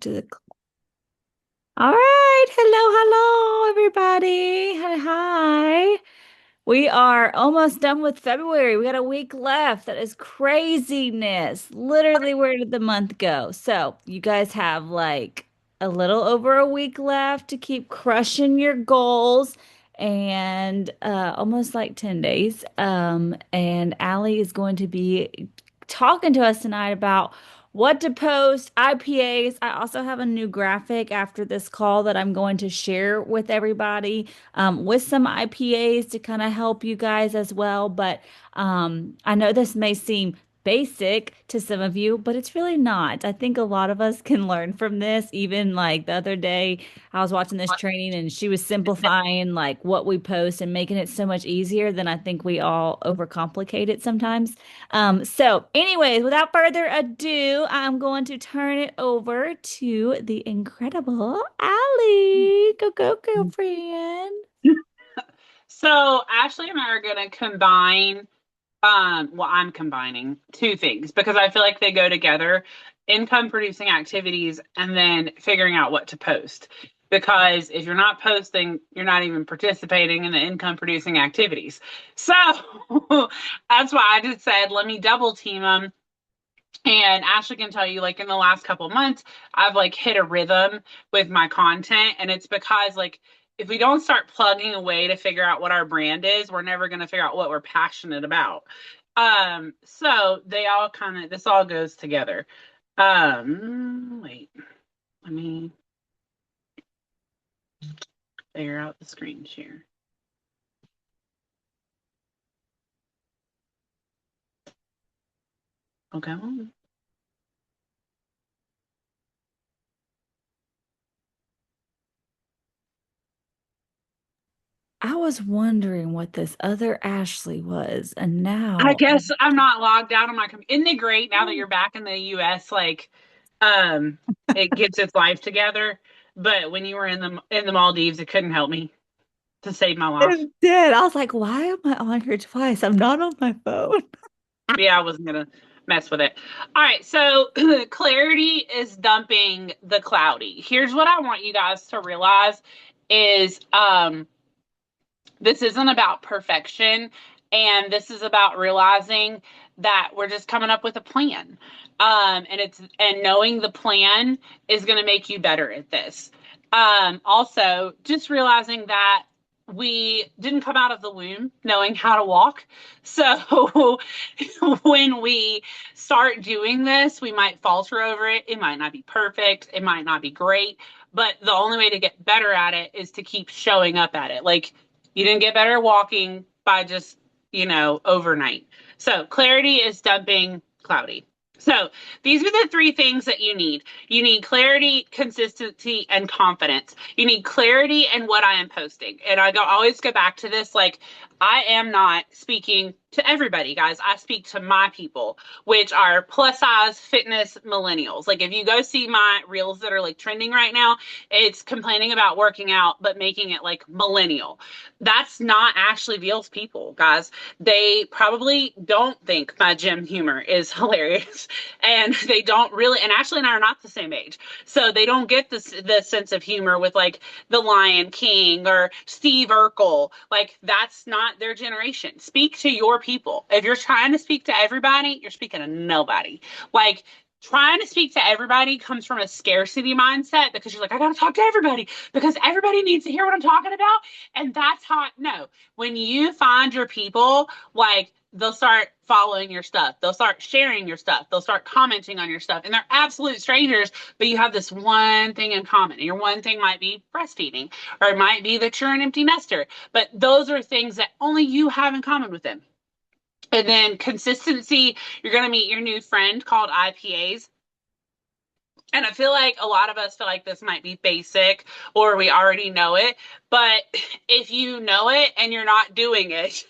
to the. All right. Hello, everybody. Hi, hi. We are almost done with February. We got a week left. That is craziness. Literally, where did the month go? So, you guys have like a little over a week left to keep crushing your goals and almost like 10 days. And Allie is going to be talking to us tonight about what to post, IPAs. I also have a new graphic after this call that I'm going to share with everybody with some IPAs to kind of help you guys as well. But I know this may seem basic to some of you, but it's really not. I think a lot of us can learn from this. Even like the other day, I was watching this training and she was simplifying like what we post and making it so much easier than I think we all overcomplicate it sometimes. So anyways, without further ado, I'm going to turn it over to the incredible Allie. Go, girlfriend. So Ashley and I are going to combine, well, I'm combining two things because I feel like they go together, income producing activities and then figuring out what to post. Because if you're not posting, you're not even participating in the income producing activities. So that's why I just said, let me double team them. And Ashley can tell you, like in the last couple of months, I've like hit a rhythm with my content. And it's because like if we don't start plugging away to figure out what our brand is, we're never going to figure out what we're passionate about. So they all kind of this all goes together. Wait, let me figure out the screen share. Okay. I was wondering what this other Ashley was, and I now guess I'm not logged out on my computer. Isn't it great now that you're back in the US? Like, um, it gets its life together. But when you were in the Maldives, it couldn't help me to save my life. it did. I was like, why am I on here twice? I'm not on my phone. Yeah, I wasn't gonna mess with it. All right, so clarity is dumping the cloudy. Here's what I want you guys to realize is this isn't about perfection, and this is about realizing that we're just coming up with a plan. And knowing the plan is going to make you better at this. Also, just realizing that we didn't come out of the womb knowing how to walk. So when we start doing this, we might falter over it. It might not be perfect. It might not be great. But the only way to get better at it is to keep showing up at it. Like you didn't get better walking by just, overnight. So clarity is dumping cloudy. So these are the three things that you need. You need clarity, consistency, and confidence. You need clarity in what I am posting. And always go back to this, like I am not speaking to everybody, guys. I speak to my people, which are plus size fitness millennials. Like if you go see my reels that are like trending right now, it's complaining about working out, but making it like millennial. That's not Ashley Veal's people, guys. They probably don't think my gym humor is hilarious. And they don't really, and Ashley and I are not the same age. So they don't get this sense of humor with like the Lion King or Steve Urkel. Like that's not their generation. Speak to your people. If you're trying to speak to everybody, you're speaking to nobody. Like trying to speak to everybody comes from a scarcity mindset because you're like, I got to talk to everybody because everybody needs to hear what I'm talking about. And that's how no, when you find your people, like they'll start following your stuff. They'll start sharing your stuff. They'll start commenting on your stuff. And they're absolute strangers, but you have this one thing in common. And your one thing might be breastfeeding, or it might be that you're an empty nester. But those are things that only you have in common with them. And then consistency, you're going to meet your new friend called IPAs. And I feel like a lot of us feel like this might be basic or we already know it. But if you know it and you're not doing it,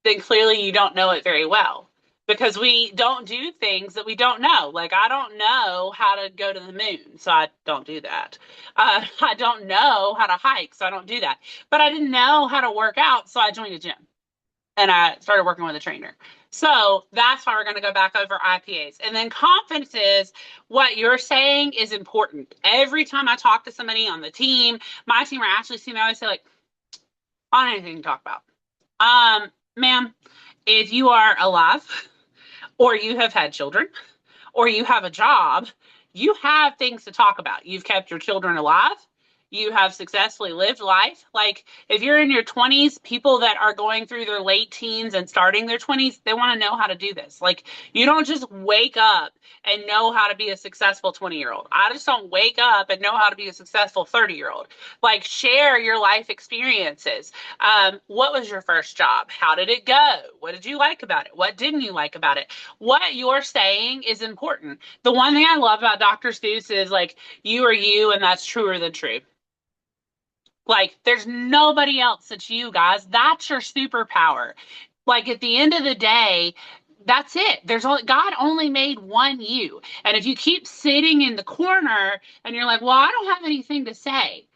then clearly you don't know it very well because we don't do things that we don't know. Like, I don't know how to go to the moon, so I don't do that. I don't know how to hike, so I don't do that. But I didn't know how to work out, so I joined a gym. and I started working with a trainer. So that's why we're going to go back over IPAs. And then confidence is what you're saying is important. Every time I talk to somebody on the team, my team or Ashley's team, I always say, like, on anything to talk about. Ma'am, if you are alive or you have had children or you have a job, you have things to talk about. You've kept your children alive. You have successfully lived life. Like if you're in your 20s, people that are going through their late teens and starting their 20s, they want to know how to do this. Like you don't just wake up and know how to be a successful 20-year-old. I just don't wake up and know how to be a successful 30-year-old. Like share your life experiences. What was your first job? How did it go? What did you like about it? What didn't you like about it? What you're saying is important. The one thing I love about Dr. Seuss is like you are you, and that's truer than true. Like there's nobody else that's you, guys. That's your superpower. Like at the end of the day, that's it. There's only God only made one you. And if you keep sitting in the corner and you're like, "Well, I don't have anything to say."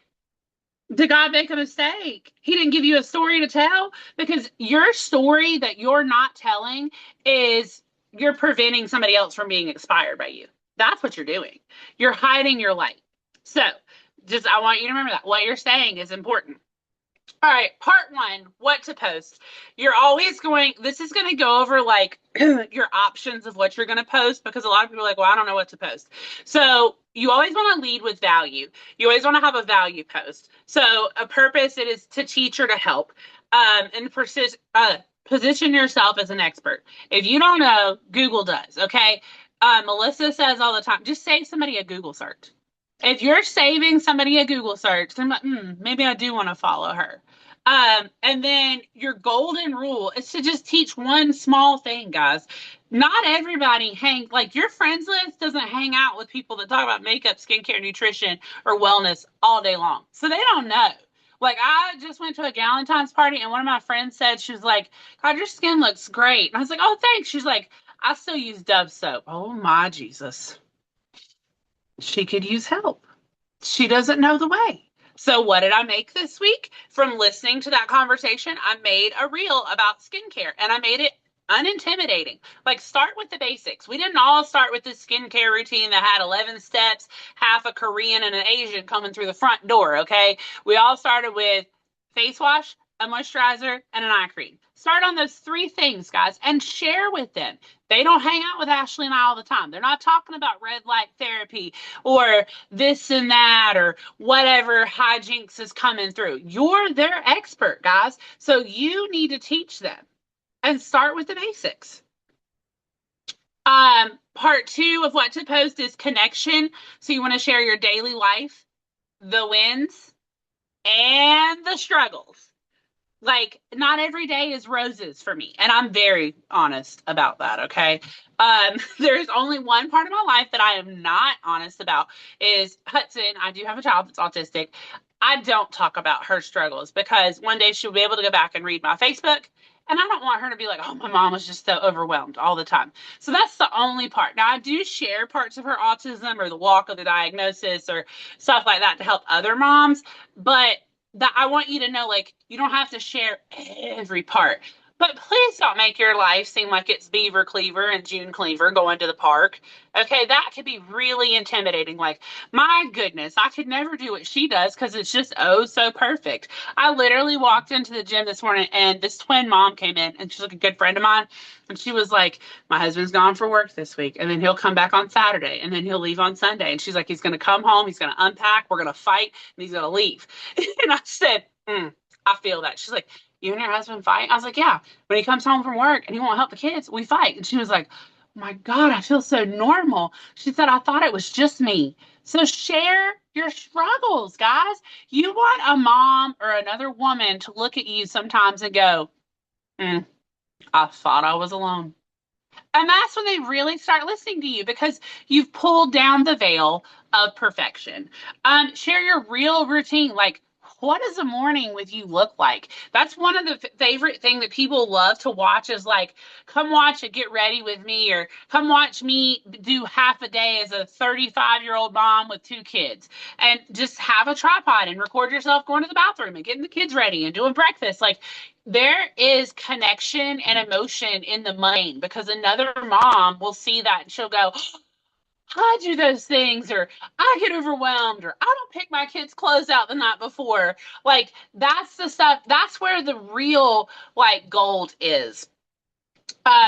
Did God make a mistake? He didn't give you a story to tell because your story that you're not telling is you're preventing somebody else from being inspired by you. That's what you're doing. You're hiding your light. So, just I want you to remember that what you're saying is important. All right, part one, what to post. You're always going, this is going to go over like your options of what you're going to post because a lot of people are like, well, I don't know what to post. So you always want to lead with value. You always want to have a value post. So a purpose, it is to teach or to help. And position yourself as an expert. If you don't know, Google does, okay? Melissa says all the time, just save somebody a Google search. If you're saving somebody a Google search, then like, maybe I do want to follow her. And then your golden rule is to just teach one small thing, guys. Not everybody like your friends list doesn't hang out with people that talk about makeup, skincare, nutrition, or wellness all day long. So they don't know. Like I just went to a Galentine's party and one of my friends said, she was like, God, your skin looks great. And I was like, oh, thanks. She's like, I still use Dove soap. Oh my Jesus. She could use help. She doesn't know the way. So, what did I make this week? From listening to that conversation, I made a reel about skincare and I made it unintimidating. Like, start with the basics. We didn't all start with this skincare routine that had 11 steps, half a Korean and an Asian coming through the front door, okay? We all started with face wash, a moisturizer, and an eye cream. Start on those three things, guys, and share with them. They don't hang out with Ashley and I all the time. They're not talking about red light therapy or this and that or whatever hijinks is coming through. You're their expert, guys. So you need to teach them and start with the basics. Part two of what to post is connection. So you want to share your daily life, the wins, and the struggles. Like not every day is roses for me, and I'm very honest about that, okay? There's only one part of my life that I am not honest about is Hudson. I do have a child that's autistic. I don't talk about her struggles because one day she'll be able to go back and read my Facebook, and I don't want her to be like, oh, my mom was just so overwhelmed all the time. So that's the only part. Now I do share parts of her autism or the walk of the diagnosis or stuff like that to help other moms, but that I want you to know, like, you don't have to share every part. But please don't make your life seem like it's Beaver Cleaver and June Cleaver going to the park. Okay, that could be really intimidating. Like, my goodness, I could never do what she does because it's just oh so perfect. I literally walked into the gym this morning and this twin mom came in and she's like a good friend of mine. And she was like, my husband's gone for work this week and then he'll come back on Saturday and then he'll leave on Sunday. And she's like, he's going to come home, he's going to unpack, we're going to fight, and he's going to leave. And I said, I feel that. She's like, you and your husband fight? I was like, yeah. When he comes home from work and he won't help the kids, we fight. And she was like, oh my God, I feel so normal. She said, I thought it was just me. So share your struggles, guys. You want a mom or another woman to look at you sometimes and go, I thought I was alone. And that's when they really start listening to you because you've pulled down the veil of perfection. Share your real routine. Like, what does a morning with you look like? That's one of the favorite thing that people love to watch is like, come watch it, get ready with me, or come watch me do half a day as a 35-year-old mom with two kids, and just have a tripod and record yourself going to the bathroom and getting the kids ready and doing breakfast. Like, there is connection and emotion in the mind because another mom will see that and she'll go, I do those things, or I get overwhelmed, or I don't pick my kids' clothes out the night before. Like, that's the stuff, that's where the real like gold is.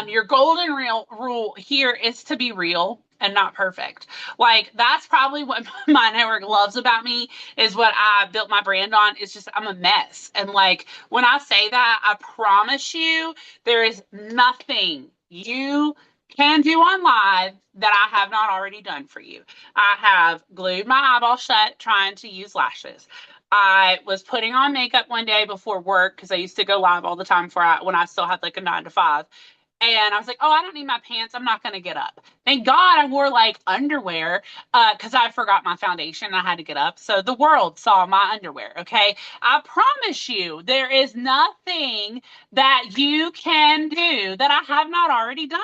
Your golden real rule here is to be real and not perfect. Like, that's probably what my network loves about me, is what I built my brand on. It's just I'm a mess. And like, when I say that, I promise you there is nothing you can do on live that I have not already done for you. I have glued my eyeball shut trying to use lashes. I was putting on makeup one day before work because I used to go live all the time when I still had like a 9 to 5. And I was like, oh, I don't need my pants. I'm not going to get up. Thank God I wore like underwear because I forgot my foundation and I had to get up. So the world saw my underwear. Okay. I promise you, there is nothing that you can do that I have not already done.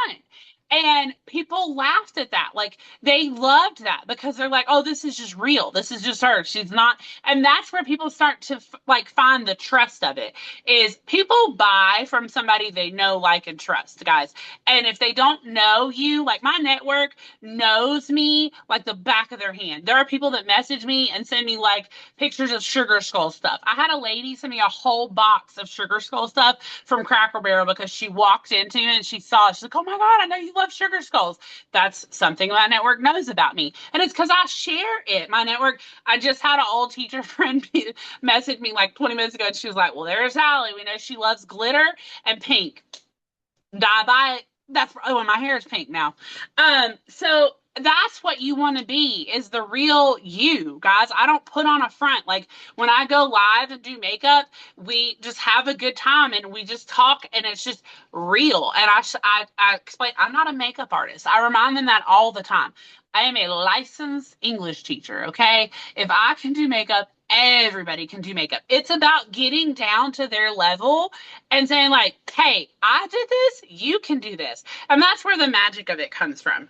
And people laughed at that. Like, they loved that because they're like, oh, this is just real. This is just her. She's not. And that's where people start to like find the trust of it, is people buy from somebody they know, like, and trust, guys. And if they don't know you, like, my network knows me like the back of their hand. There are people that message me and send me like pictures of Sugar Skull stuff. I had a lady send me a whole box of Sugar Skull stuff from Cracker Barrel because she walked into it and she saw it. She's like, oh my God, I know you love Sugar Skulls. That's something my network knows about me. And it's because I share it. My network, I just had an old teacher friend message me like 20 minutes ago and she was like, well, there's Allie. We know she loves glitter and pink. Die by it. That's, oh, and my hair is pink now. So that's what you want to be, is the real you, guys. I don't put on a front. Like, when I go live and do makeup, we just have a good time and we just talk and it's just real. And I explain, I'm not a makeup artist. I remind them that all the time. I am a licensed English teacher, okay? If I can do makeup, everybody can do makeup. It's about getting down to their level and saying, like, hey, I did this, you can do this. And that's where the magic of it comes from.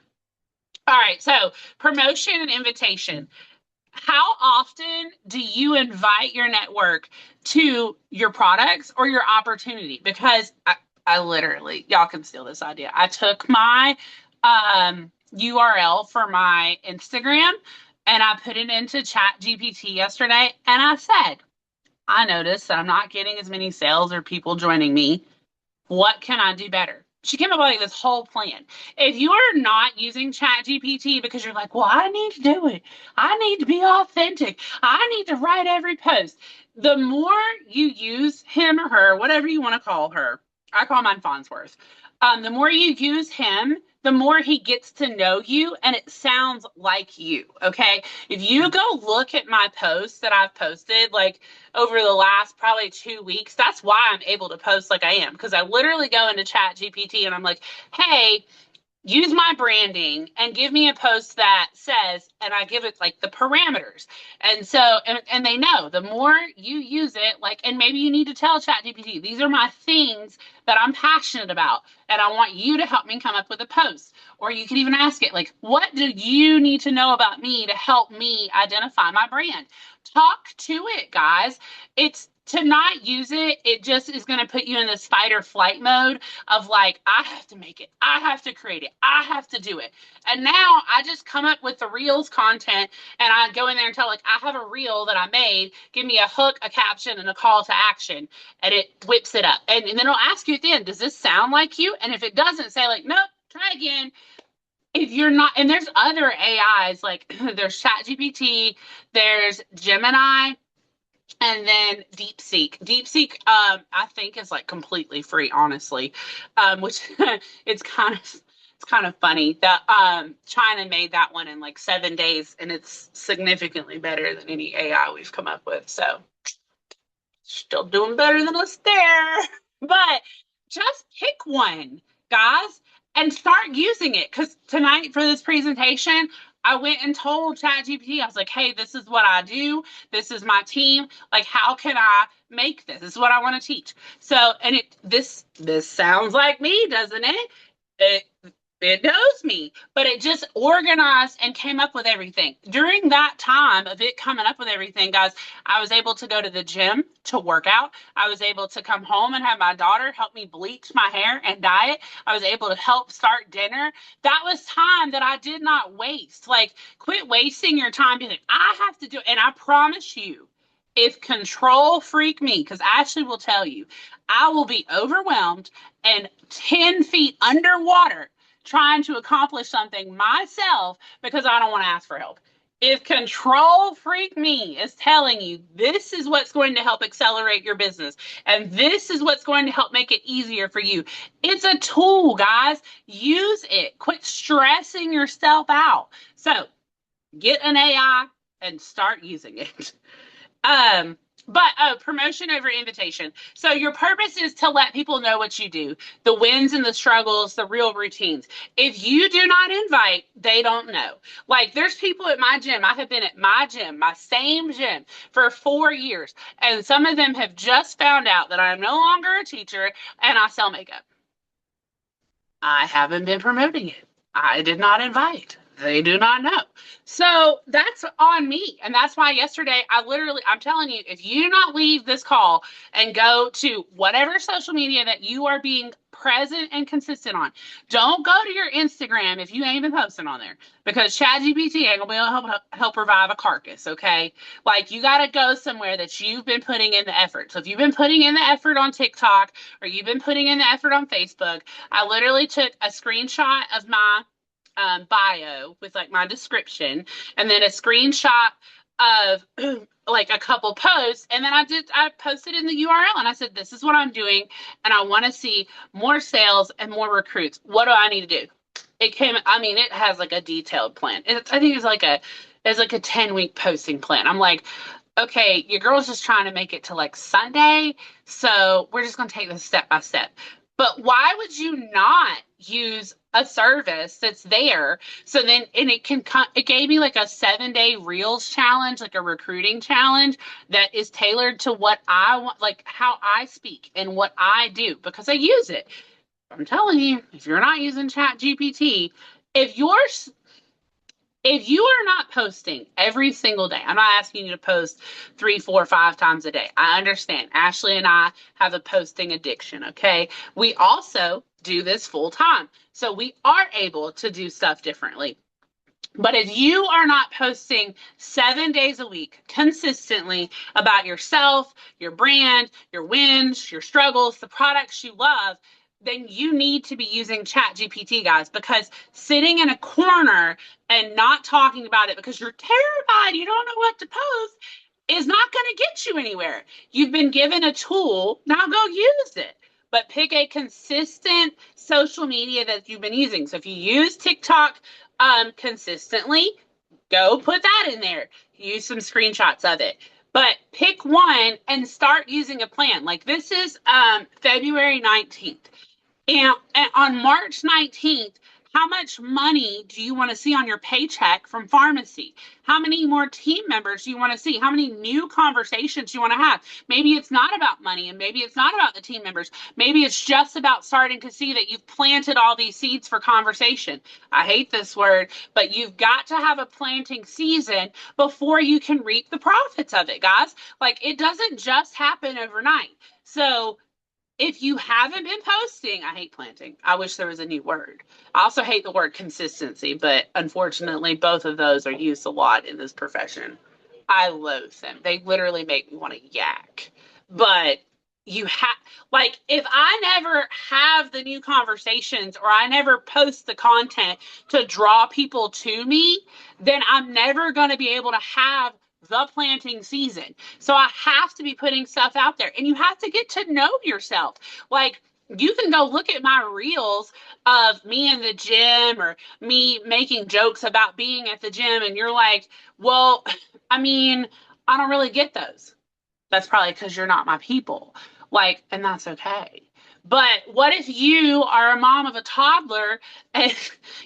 All right, so promotion and invitation. How often do you invite your network to your products or your opportunity? Because I literally, y'all can steal this idea. I took my URL for my Instagram and I put it into Chat GPT yesterday and I said, I noticed that I'm not getting as many sales or people joining me. What can I do better? She came up with like this whole plan. If you are not using Chat GPT because you're like, well, I need to do it, I need to be authentic, I need to write every post, the more you use him or her, whatever you want to call her, I call mine Farnsworth. The more you use him, the more he gets to know you and it sounds like you. Okay. If you go look at my posts that I've posted, like, over the last probably 2 weeks, that's why I'm able to post like I am. Because I literally go into Chat GPT and I'm like, hey, use my branding and give me a post that says, and I give it like the parameters. And so, and they know the more you use it, like, and maybe you need to tell ChatGPT, these are my things that I'm passionate about, and I want you to help me come up with a post. Or you can even ask it, like, what do you need to know about me to help me identify my brand? Talk to it, guys. It's to not use it, it just is going to put you in this fight or flight mode of like, I have to make it, I have to create it, I have to do it. And now I just come up with the reels content and I go in there and tell, like, I have a reel that I made, give me a hook, a caption, and a call to action, and it whips it up. And then it'll ask you at the end, does this sound like you? And if it doesn't, say like, nope, try again. If you're not, and there's other AIs, like there's ChatGPT, there's Gemini, and then DeepSeek. DeepSeek, I think is like completely free, honestly, which it's kind of funny that China made that one in like 7 days, and it's significantly better than any AI we've come up with. So still doing better than us there, but just pick one, guys, and start using it. Because tonight for this presentation, I went and told ChatGPT, I was like, hey, this is what I do. This is my team. Like, how can I make this? This is what I want to teach. So, and this sounds like me, doesn't it? It it knows me, but it just organized and came up with everything. During that time of it coming up with everything, guys, I was able to go to the gym to work out. I was able to come home and have my daughter help me bleach my hair and dye it. I was able to help start dinner. That was time that I did not waste. Like, quit wasting your time being like, I have to do it. And I promise you, if control freak me, because Ashley will tell you, I will be overwhelmed and 10 feet underwater trying to accomplish something myself because I don't want to ask for help. If control freak me is telling you this is what's going to help accelerate your business and this is what's going to help make it easier for you, it's a tool, guys. Use it. Quit stressing yourself out. So get an AI and start using it. Um, but promotion over invitation. So your purpose is to let people know what you do, the wins and the struggles, the real routines. If you do not invite, they don't know. Like there's people at my gym. I have been at my gym, my same gym, for 4 years, and some of them have just found out that I am no longer a teacher and I sell makeup. I haven't been promoting it. I did not invite. They do not know. So that's on me. And that's why yesterday I'm telling you, if you do not leave this call and go to whatever social media that you are being present and consistent on, don't go to your Instagram if you ain't been posting on there because ChatGPT ain't gonna be able to help revive a carcass, okay? Like you gotta go somewhere that you've been putting in the effort. So if you've been putting in the effort on TikTok or you've been putting in the effort on Facebook, I literally took a screenshot of my bio with like my description and then a screenshot of like a couple posts and then I posted in the URL and I said this is what I'm doing and I want to see more sales and more recruits. What do I need to do? It came, I mean, it has like a detailed plan. I think it's like a 10-week posting plan. I'm like, okay, your girl's just trying to make it to like Sunday, so we're just gonna take this step by step. But why would you not use a service that's there? So then, and it can come, it gave me like a 7-day reels challenge, like a recruiting challenge that is tailored to what I want, like how I speak and what I do because I use it. I'm telling you, if you're not using Chat GPT, if you're if you are not posting every single day, I'm not asking you to post 3, 4, 5 times a day. I understand. Ashley and I have a posting addiction, okay? We also do this full time. So we are able to do stuff differently. But if you are not posting 7 days a week consistently about yourself, your brand, your wins, your struggles, the products you love, then you need to be using Chat GPT, guys, because sitting in a corner and not talking about it because you're terrified, you don't know what to post, is not going to get you anywhere. You've been given a tool, now go use it. But pick a consistent social media that you've been using. So if you use TikTok consistently, go put that in there. Use some screenshots of it. But pick one and start using a plan. Like this is February 19th. And on March 19th, how much money do you want to see on your paycheck from pharmacy? How many more team members do you want to see? How many new conversations do you want to have? Maybe it's not about money and maybe it's not about the team members. Maybe it's just about starting to see that you've planted all these seeds for conversation. I hate this word, but you've got to have a planting season before you can reap the profits of it, guys. Like it doesn't just happen overnight. So if you haven't been posting, I hate planting. I wish there was a new word. I also hate the word consistency, but unfortunately, both of those are used a lot in this profession. I loathe them. They literally make me want to yak. But you have, like, if I never have the new conversations or I never post the content to draw people to me, then I'm never going to be able to have the planting season. So I have to be putting stuff out there and you have to get to know yourself. Like you can go look at my reels of me in the gym or me making jokes about being at the gym and you're like, well, I mean, I don't really get those. That's probably because you're not my people. Like, and that's okay. But what if you are a mom of a toddler and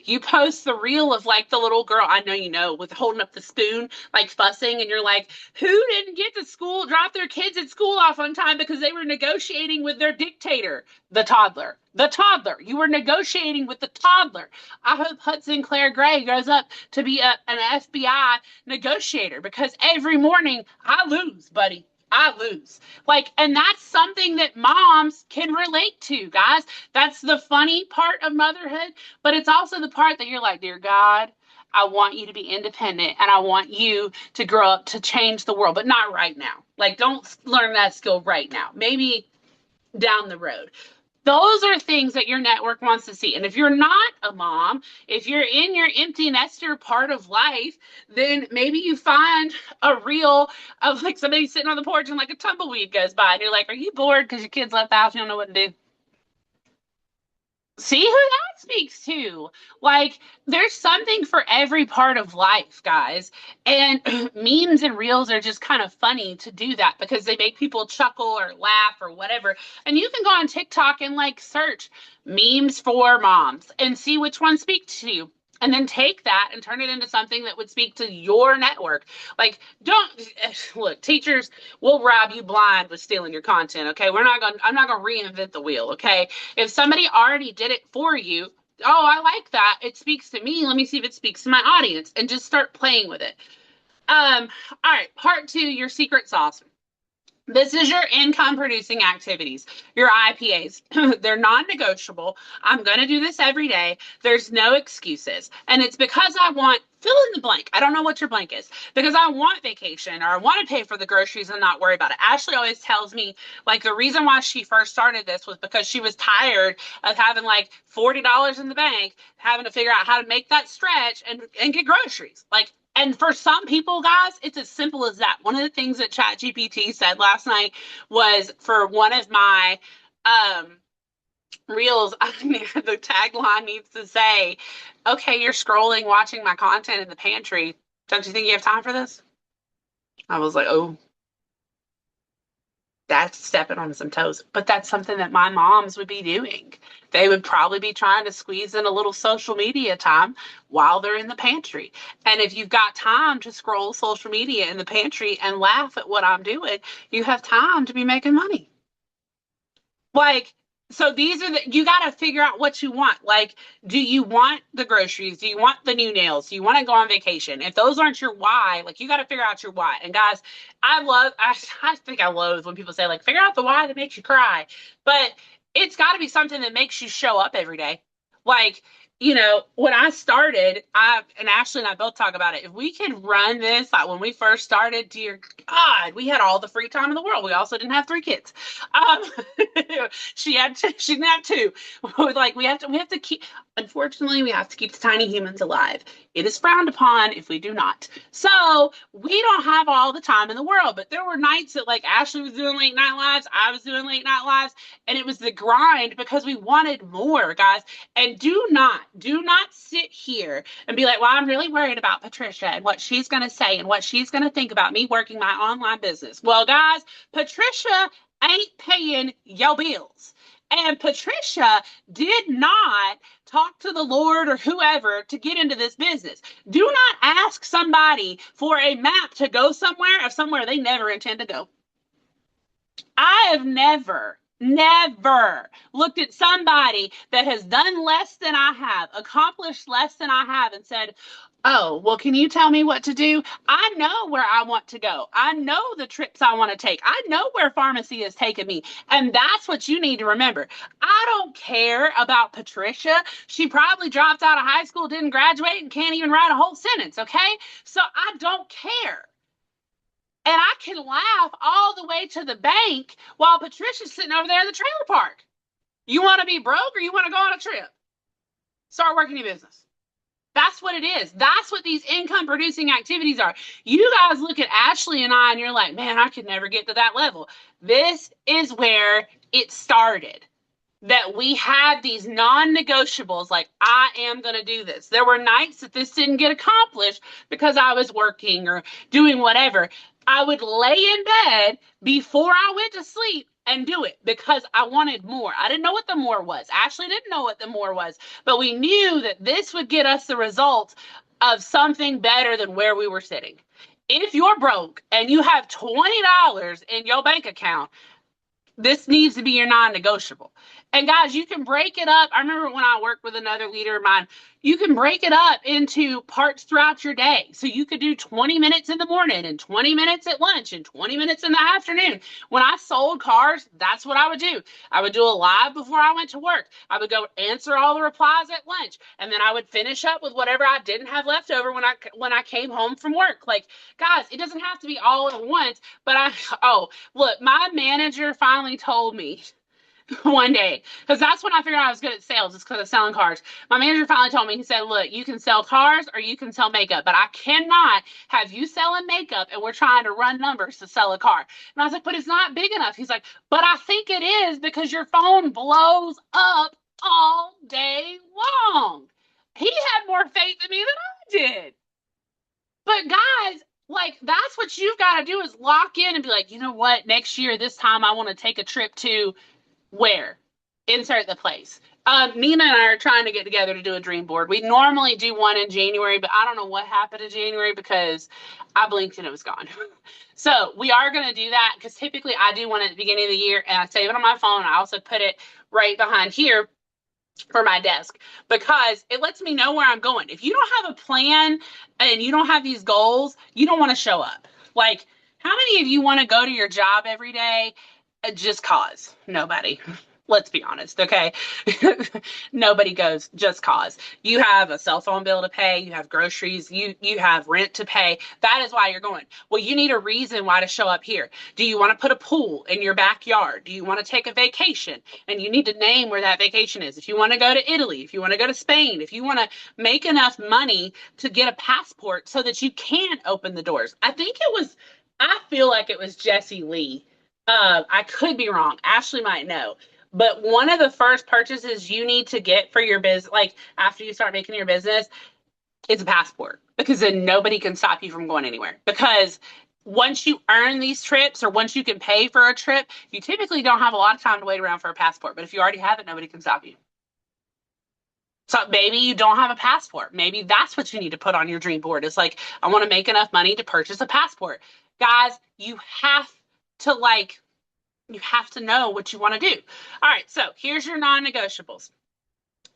you post the reel of like the little girl, I know you know, with holding up the spoon, like fussing, and you're like, who didn't get to school, drop their kids at school off on time because they were negotiating with their dictator, the toddler. The toddler. You were negotiating with the toddler. I hope Hudson Claire Gray grows up to be an FBI negotiator because every morning I lose, buddy. I lose. Like, and that's something that moms can relate to, guys. That's the funny part of motherhood, but it's also the part that you're like, dear God, I want you to be independent and I want you to grow up to change the world, but not right now. Like, don't learn that skill right now. Maybe down the road. Those are things that your network wants to see. And if you're not a mom, if you're in your empty nester part of life, then maybe you find a reel of like somebody sitting on the porch and like a tumbleweed goes by and you're like, are you bored because your kids left the house? You don't know what to do. See who that speaks to. Like, there's something for every part of life, guys. And memes and reels are just kind of funny to do that because they make people chuckle or laugh or whatever. And you can go on TikTok and like search memes for moms and see which one speaks to you. And then take that and turn it into something that would speak to your network. Like, don't look, teachers will rob you blind with stealing your content. Okay. I'm not going to reinvent the wheel. Okay. If somebody already did it for you, oh, I like that. It speaks to me. Let me see if it speaks to my audience and just start playing with it. All right, part two, your secret sauce. This is your income producing activities, your IPAs. They're non negotiable. I'm going to do this every day. There's no excuses. And it's because I want, fill in the blank. I don't know what your blank is. Because I want vacation or I want to pay for the groceries and not worry about it. Ashley always tells me, like, the reason why she first started this was because she was tired of having like $40 in the bank, having to figure out how to make that stretch and get groceries. Like, and for some people, guys, it's as simple as that. One of the things that ChatGPT said last night was for one of my reels, the tagline needs to say, okay, you're scrolling, watching my content in the pantry. Don't you think you have time for this? I was like, oh, that's stepping on some toes. But that's something that my moms would be doing. They would probably be trying to squeeze in a little social media time while they're in the pantry. And if you've got time to scroll social media in the pantry and laugh at what I'm doing, you have time to be making money. Like, so these are you got to figure out what you want. Like, do you want the groceries? Do you want the new nails? Do you want to go on vacation? If those aren't your why, like, you got to figure out your why. And guys, I think I loathe when people say, like, figure out the why that makes you cry. But it's got to be something that makes you show up every day. Like, when I started, and Ashley and I both talk about it. If we could run this, like when we first started, dear God, we had all the free time in the world. We also didn't have three kids. Um, she didn't have two. Like we have to keep. Unfortunately, we have to keep the tiny humans alive. It is frowned upon if we do not. So we don't have all the time in the world. But there were nights that like Ashley was doing late night lives, I was doing late night lives, and it was the grind because we wanted more, guys. And do not sit here and be like, well, I'm really worried about Patricia and what she's going to say and what she's going to think about me working my online business. Well, guys, Patricia ain't paying your bills. And Patricia did not talk to the Lord or whoever to get into this business. Do not ask somebody for a map to go somewhere they never intend to go. I have never looked at somebody that has done less than I have, accomplished less than I have, and said, oh, well, can you tell me what to do? I know where I want to go. I know the trips I want to take. I know where pharmacy has taken me. And that's what you need to remember. I don't care about Patricia. She probably dropped out of high school, didn't graduate, and can't even write a whole sentence, okay? So I don't care. And I can laugh all the way to the bank while Patricia's sitting over there in the trailer park. You want to be broke or you want to go on a trip? Start working your business. That's what it is. That's what these income producing activities are. You guys look at Ashley and I and you're like, man, I could never get to that level. This is where it started. That we had these non-negotiables, like, I am going to do this. There were nights that this didn't get accomplished because I was working or doing whatever. I would lay in bed before I went to sleep and do it because I wanted more. I didn't know what the more was. Ashley didn't know what the more was, but we knew that this would get us the results of something better than where we were sitting. If you're broke and you have $20 in your bank account, this needs to be your non-negotiable. And guys, you can break it up. I remember when I worked with another leader of mine, you can break it up into parts throughout your day. So you could do 20 minutes in the morning and 20 minutes at lunch and 20 minutes in the afternoon. When I sold cars, that's what I would do. I would do a live before I went to work. I would go answer all the replies at lunch, and then I would finish up with whatever I didn't have left over when I came home from work. Like, guys, it doesn't have to be all at once, but look, my manager finally told me one day, because that's when I figured out I was good at sales, just because of selling cars. My manager finally told me, he said, look, you can sell cars or you can sell makeup, but I cannot have you selling makeup and we're trying to run numbers to sell a car. And I was like, but it's not big enough. He's like, but I think it is because your phone blows up all day long. He had more faith in me than I did. But guys, like, that's what you've got to do is lock in and be like, you know what, next year, this time I want to take a trip to where? Insert the place. Nina and I are trying to get together to do a dream board. We normally do one in January, but I don't know what happened in January because I blinked and it was gone. So we are going to do that because typically I do one at the beginning of the year and I save it on my phone. I also put it right behind here for my desk because it lets me know where I'm going. If you don't have a plan and you don't have these goals, you don't want to show up. Like, how many of you want to go to your job every day just cause? Nobody. Let's be honest, okay? Nobody goes just cause. You have a cell phone bill to pay, you have groceries, you have rent to pay. That is why you're going. Well, you need a reason why to show up here. Do you want to put a pool in your backyard? Do you want to take a vacation? And you need to name where that vacation is. If you want to go to Italy, if you want to go to Spain, if you want to make enough money to get a passport so that you can open the doors. I feel like it was Jesse Lee. I could be wrong. Ashley might know. But one of the first purchases you need to get for your business, like after you start making your business, is a passport because then nobody can stop you from going anywhere. Because once you earn these trips or once you can pay for a trip, you typically don't have a lot of time to wait around for a passport. But if you already have it, nobody can stop you. So maybe you don't have a passport. Maybe that's what you need to put on your dream board. It's like, I want to make enough money to purchase a passport. Guys, to like, you have to know what you want to do. All right, so here's your non-negotiables.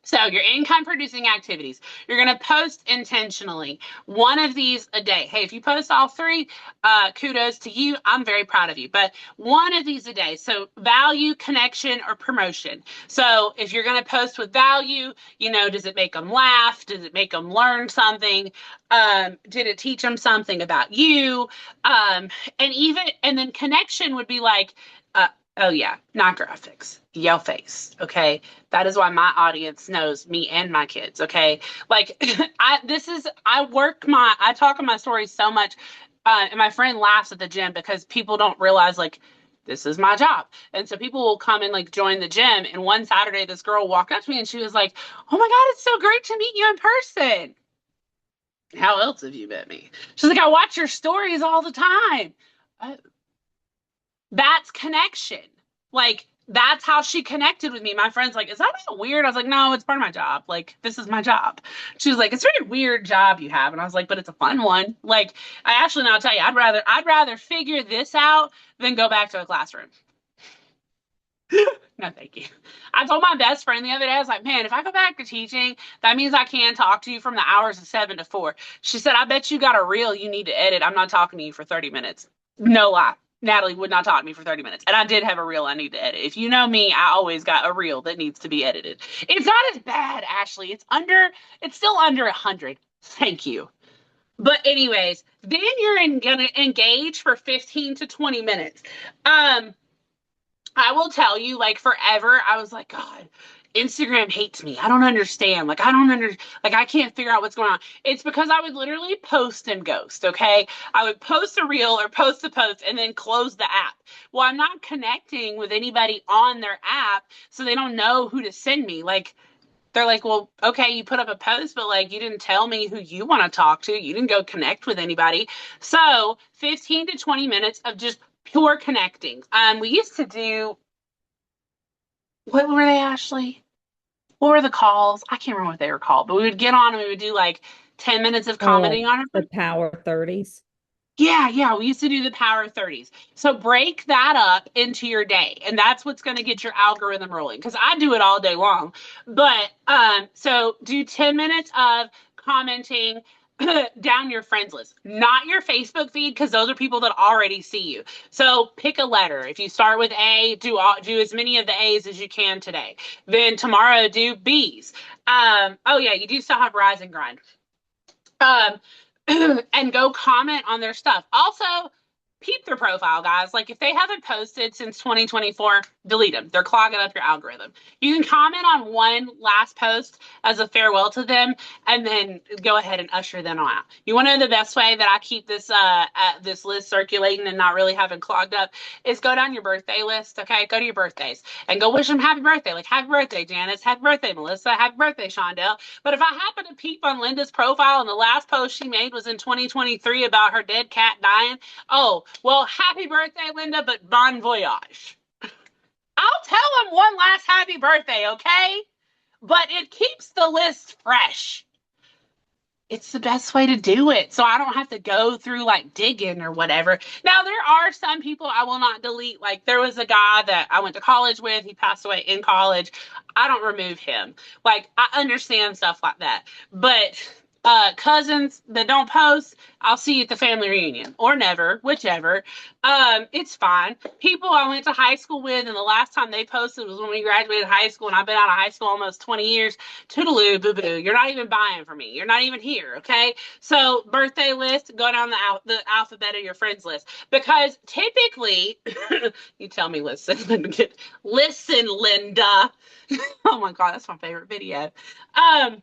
So your income producing activities, you're going to post intentionally one of these a day. Hey, if you post all three, kudos to you. I'm very proud of you. But one of these a day. So value, connection, or promotion. So if you're going to post with value, does it make them laugh? Does it make them learn something? Did it teach them something about you? And then connection would be like, oh yeah, not graphics, yell face. Okay. That is why my audience knows me and my kids. Okay. Like I talk in my stories so much. And my friend laughs at the gym because people don't realize like, this is my job. And so people will come and like join the gym. And one Saturday, this girl walked up to me and she was like, oh my God, it's so great to meet you in person. How else have you met me? She's like, I watch your stories all the time. That's connection. Like, that's how she connected with me. My friend's like, is that not weird? I was like, no, it's part of my job. Like, this is my job. She was like, it's a very weird job you have. And I was like, but it's a fun one. Like, I'll tell you, I'd rather figure this out than go back to a classroom. No, thank you. I told my best friend the other day, I was like, man, if I go back to teaching, that means I can talk to you from the hours of 7 to 4. She said, I bet you got a reel you need to edit. I'm not talking to you for 30 minutes. No lie. Natalie would not talk to me for 30 minutes. And I did have a reel I need to edit. If you know me, I always got a reel that needs to be edited. It's not as bad, Ashley. It's still under 100. Thank you. But anyways, then you're gonna engage for 15 to 20 minutes. I will tell you, like forever, I was like, God, Instagram hates me. I don't understand. Like I can't figure out what's going on. It's because I would literally post and ghost, okay? I would post a reel or post a post and then close the app. Well, I'm not connecting with anybody on their app, so they don't know who to send me. Like, they're like, well, okay, you put up a post, but like you didn't tell me who you want to talk to. You didn't go connect with anybody. So 15 to 20 minutes of just pure connecting. We used to do, what were they, Ashley? What were the calls? I can't remember what they were called, but we would get on and we would do like 10 minutes of Oh, like commenting on the it. Power 30s. Yeah, yeah, we used to do the power 30s. So break that up into your day, and that's what's going to get your algorithm rolling because I do it all day long. But so do 10 minutes of commenting down your friends list, not your Facebook feed because those are people that already see you. So pick a letter. If you start with A, do as many of the A's as you can today. Then tomorrow do B's. Oh yeah, you do still have Rise and Grind, um, and go comment on their stuff. Also, peep their profile, guys. Like if they haven't posted since 2024, delete them. They're clogging up your algorithm. You can comment on one last post as a farewell to them, and then go ahead and usher them out. You want to know the best way that I keep this list circulating and not really having clogged up is go down your birthday list. Okay, go to your birthdays and go wish them happy birthday. Like happy birthday, Janice. Happy birthday, Melissa. Happy birthday, Shondell. But if I happen to peep on Linda's profile and the last post she made was in 2023 about her dead cat dying, oh, well, happy birthday, Linda, but bon voyage. I'll tell him one last happy birthday, okay? But it keeps the list fresh. It's the best way to do it. So I don't have to go through like digging or whatever. Now, there are some people I will not delete. Like there was a guy that I went to college with. He passed away in college. I don't remove him. Like I understand stuff like that. But cousins that don't post, I'll see you at the family reunion or never, whichever. It's fine. People I went to high school with, and the last time they posted was when we graduated high school, and I've been out of high school almost 20 years. Toodaloo, boo boo. You're not even buying from me. You're not even here, okay? So, birthday list, go down the alphabet of your friends list. Because typically, you tell me, listen, listen, Linda. Oh my God, that's my favorite video. Um,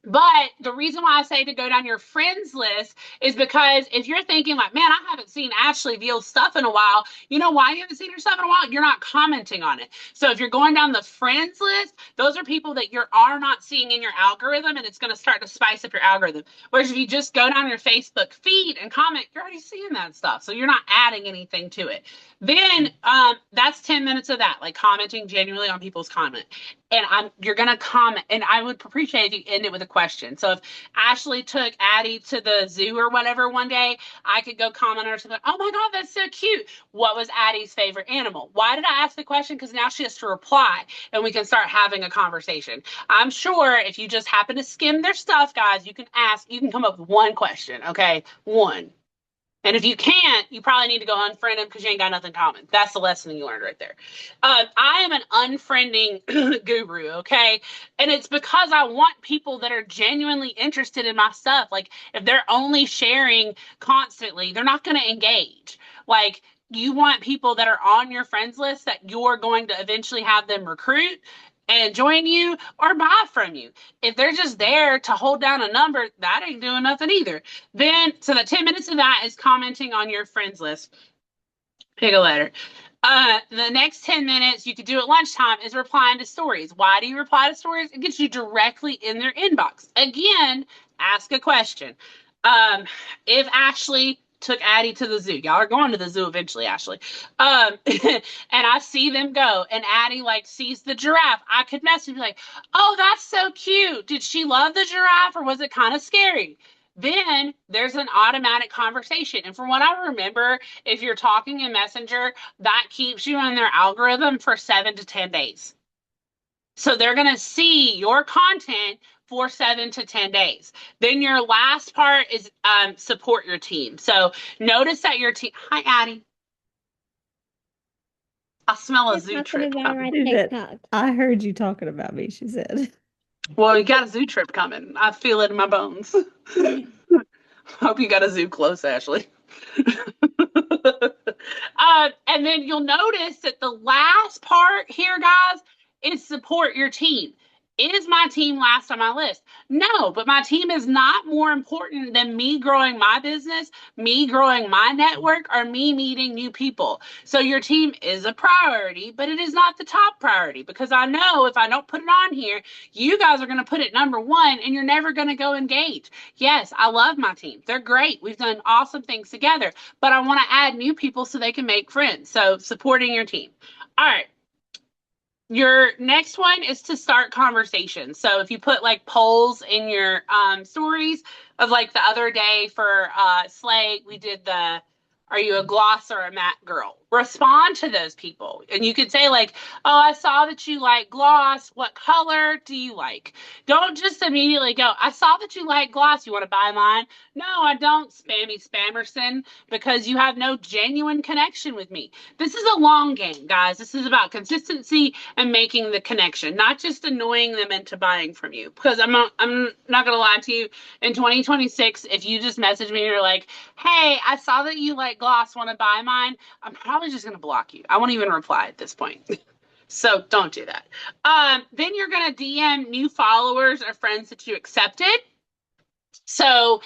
but the reason why I say to go down your friends list is because if you're thinking like, man, I haven't seen Ashley Veal's stuff in a while, you know why you haven't seen her stuff in a while? You're not commenting on it. So if you're going down the friends list, those are people that you are not seeing in your algorithm, and it's going to start to spice up your algorithm. Whereas if you just go down your Facebook feed and comment, you're already seeing that stuff. So you're not adding anything to it. Then that's 10 minutes of that, like commenting genuinely on people's comment. And you're gonna comment, and I would appreciate if you end it with a question. So if Ashley took Addie to the zoo or whatever one day, I could go comment on her something. Oh my God, that's so cute. What was Addie's favorite animal? Why did I ask the question? Because now she has to reply, and we can start having a conversation. I'm sure if you just happen to skim their stuff, guys, you can come up with one question. Okay, one. And if you can't, you probably need to go unfriend them because you ain't got nothing common. That's the lesson you learned right there. I am an unfriending guru, okay? And it's because I want people that are genuinely interested in my stuff. Like, if they're only sharing constantly, they're not going to engage. Like, you want people that are on your friends list that you're going to eventually have them recruit and join you or buy from you. If they're just there to hold down a number, that ain't doing nothing either. Then, so the 10 minutes of that is commenting on your friends list. Pick a letter. The next 10 minutes you could do at lunchtime is replying to stories. Why do you reply to stories? It gets you directly in their inbox. Again, ask a question. Um, if Ashley took Addie to the zoo, y'all are going to the zoo eventually, Ashley. And I see them go, and Addie like sees the giraffe. I could message and be like, "Oh, that's so cute. Did she love the giraffe, or was it kind of scary?" Then there's an automatic conversation. And from what I remember, if you're talking in Messenger, that keeps you in their algorithm for 7 to 10 days. So they're going to see your content for 7 to 10 days. Then your last part is support your team. So notice that your team. Hi, Addie. I smell a You're zoo talking trip about coming. my She said, TikTok. I heard you talking about me, she said. Well, you got a zoo trip coming. I feel it in my bones. Hope you got a zoo close, Ashley. And then you'll notice that the last part here, guys, is support your team. Is my team last on my list? No, but my team is not more important than me growing my business, me growing my network, or me meeting new people. So your team is a priority, but it is not the top priority because I know if I don't put it on here, you guys are going to put it number one and you're never going to go engage. Yes, I love my team. They're great. We've done awesome things together, but I want to add new people so they can make friends. So supporting your team. All right. Your next one is to start conversations. So if you put like polls in your stories of like the other day for Slay, we did the are you a gloss or a matte girl? Respond to those people. And you could say like, "Oh, I saw that you like gloss. What color do you like?" Don't just immediately go, "I saw that you like gloss. You want to buy mine?" No, I don't, spammy spammerson, because you have no genuine connection with me. This is a long game, guys. This is about consistency and making the connection, not just annoying them into buying from you. Because I'm not gonna lie to you, in 2026, if you just message me and you're like, "Hey, I saw that you like gloss, want to buy mine?" I'm probably just gonna block you. I won't even reply at this point. So don't do that. Then you're gonna DM new followers or friends that you accepted. So,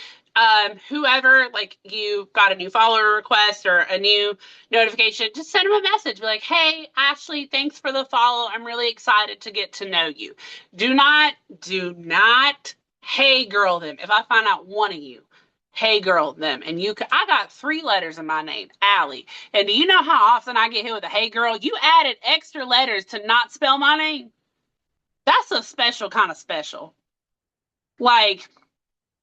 whoever, like, you got a new follower request or a new notification, just send them a message. Be like, "Hey, Ashley, thanks for the follow. I'm really excited to get to know you." Do not, hey girl them. If I find out one of you, hey girl them, and I got 3 letters in my name, Allie. And do you know how often I get hit with a hey girl? You added extra letters to not spell my name. That's a special kind of special. Like,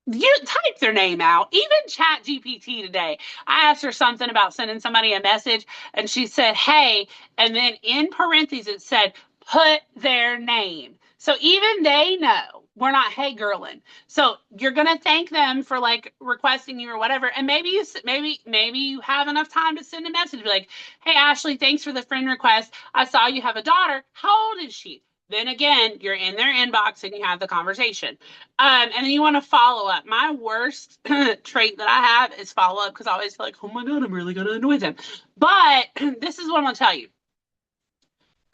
you type their name out. Even Chat GPT today, I asked her something about sending somebody a message, and she said, "Hey," and then in parentheses it said, "Put their name." So even they know we're not hey girling. So you're gonna thank them for like requesting you or whatever, and maybe you have enough time to send a message, be like, "Hey Ashley, thanks for the friend request. I saw you have a daughter. How old is she?" Then again, you're in their inbox and you have the conversation. And then you want to follow up. My worst trait that I have is follow up because I always feel like, "Oh my God, I'm really going to annoy them." But this is what I'm going to tell you.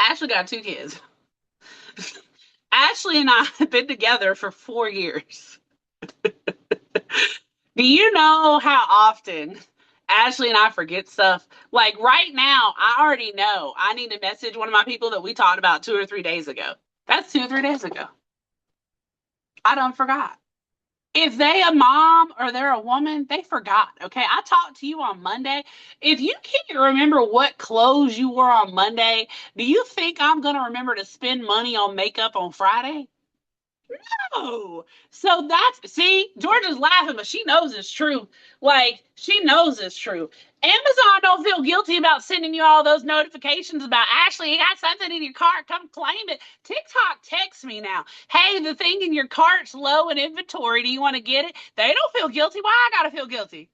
Ashley got 2 kids. Ashley and I have been together for 4 years. Do you know how often Ashley and I forget stuff? Like right now, I already know I need to message one of my people that we talked about 2 or 3 days ago. That's 2 or 3 days ago. I done forgot. If they a mom or they're a woman, they forgot. Okay. I talked to you on Monday. If you can't remember what clothes you wore on Monday, do you think I'm going to remember to spend money on makeup on Friday? No. So see, Georgia's laughing, but she knows it's true. Like, she knows it's true. Amazon don't feel guilty about sending you all those notifications about, "Ashley, you got something in your cart, come claim it." TikTok texts me now, "Hey, the thing in your cart's low in inventory. Do you want to get it?" They don't feel guilty. Why I gotta feel guilty?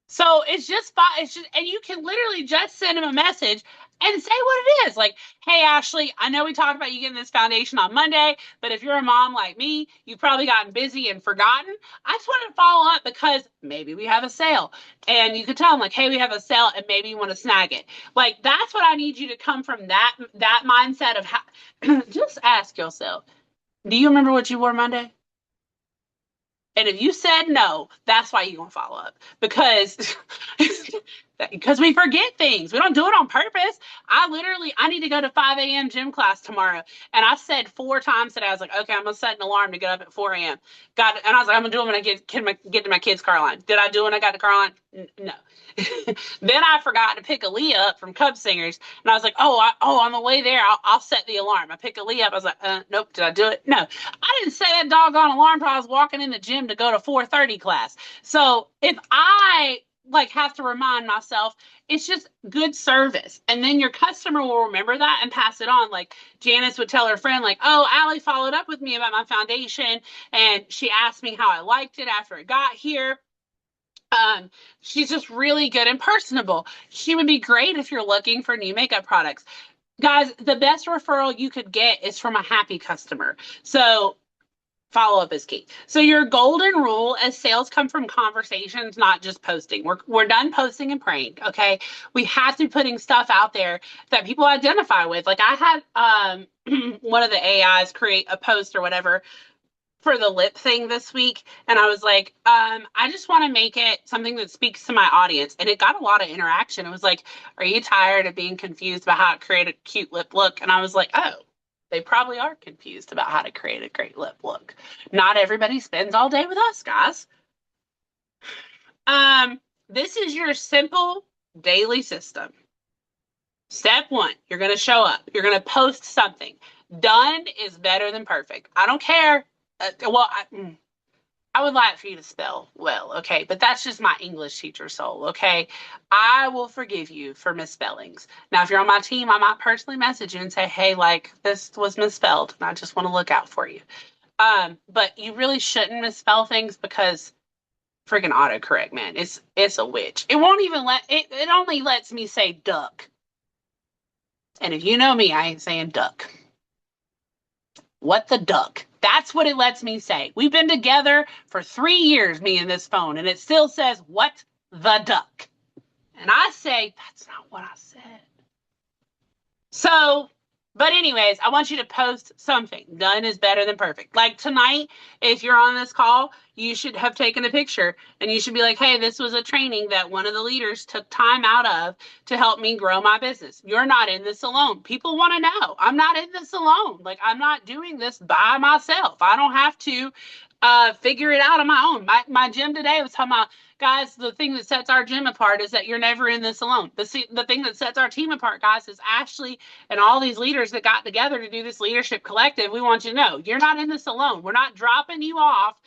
So it's just fine. It's just, and you can literally just send them a message and say what it is. Like, "Hey, Ashley, I know we talked about you getting this foundation on Monday, but if you're a mom like me, you've probably gotten busy and forgotten. I just wanted to follow up because maybe we have a sale." And you could tell them like, "Hey, we have a sale and maybe you want to snag it." Like, that's what I need you to come from, that mindset of how, just ask yourself, "Do you remember what you wore Monday?" And if you said no, that's why you're gonna follow up, because because we forget things. We don't do it on purpose. I need to go to 5 a.m. gym class tomorrow, and I said 4 times today. I was like, "Okay, I'm gonna set an alarm to get up at 4 a.m." Got it, and I was like, "I'm gonna do it when I get to my kids' car line." Did I do it when I got to car line? No. Then I forgot to pick Aaliyah up from Cub Singers, and I was like, on the way there, I'll set the alarm. I pick Aaliyah up. I was like, "Nope, did I do it?" No, I didn't set that doggone alarm until I was walking in the gym to go to 4:30 class. So if I like have to remind myself, it's just good service, and then your customer will remember that and pass it on. Like Janice would tell her friend, like, "Oh, Allie followed up with me about my foundation, and she asked me how I liked it after it got here." Um, she's just really good and personable. She would be great if you're looking for new makeup products. Guys, the best referral you could get is from a happy customer. So Follow up is key. So your golden rule as sales come from conversations, not just posting. We're done posting and praying. Okay. We have to be putting stuff out there that people identify with. Like I had one of the AIs create a post or whatever for the lip thing this week. And I was like, I just want to make it something that speaks to my audience. And it got a lot of interaction. It was like, are you tired of being confused about how to create a cute lip look? And I was like, oh, they probably are confused about how to create a great lip look. Not everybody spends all day with us, guys. This is your simple daily system. Step one, you're going to show up. You're going to post something. Done is better than perfect. I don't care. I would like for you to spell well, okay? But that's just my English teacher soul, okay? I will forgive you for misspellings. Now, if you're on my team, I might personally message you and say, hey, like, this was misspelled, and I just want to look out for you. But you really shouldn't misspell things because freaking autocorrect, man. It's a witch. It won't even it only lets me say duck. And if you know me, I ain't saying duck. What the duck? That's what it lets me say. We've been together for 3 years, me and this phone, and it still says, what the duck? And I say, that's not what I said. So, but anyways, I want you to post something. Done is better than perfect. Like tonight, if you're on this call, you should have taken a picture and you should be like, hey, this was a training that one of the leaders took time out of to help me grow my business. You're not in this alone. People want to know. I'm not in this alone. Like, I'm not doing this by myself. I don't have to figure it out on my own. My gym today was talking about, guys, the thing that sets our gym apart is that you're never in this alone. The thing that sets our team apart, guys, is Ashley and all these leaders that got together to do this leadership collective. We want you to know you're not in this alone. We're not dropping you off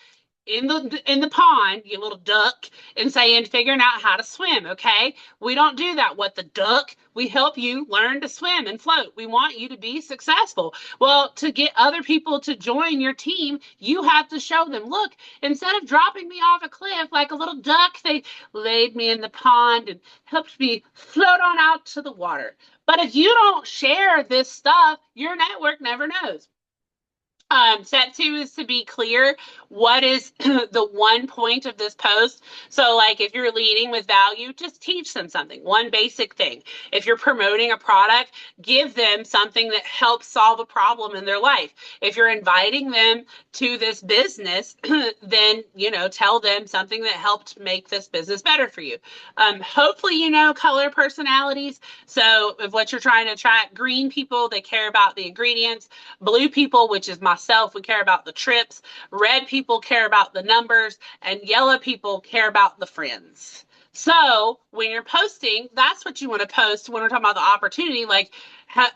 in the pond, you little duck, and saying figuring out how to swim. Okay, we don't do that. What the duck? We help you learn to swim and float. We want you to be successful. Well, to get other people to join your team, you have to show them, look, instead of dropping me off a cliff like a little duck, they laid me in the pond and helped me float on out to the water. But if you don't share this stuff, your network never knows. Step two is to be clear what is the one point of this post. So, like if you're leading with value, just teach them something, one basic thing. If you're promoting a product, give them something that helps solve a problem in their life. If you're inviting them to this business, then, tell them something that helped make this business better for you. Hopefully, color personalities. So, if what you're trying to attract, green people, they care about the ingredients. Blue people, which is myself, we care about the trips. Red people care about the numbers, and yellow people care about the friends. So when you're posting, that's what you want to post when we're talking about the opportunity. Like,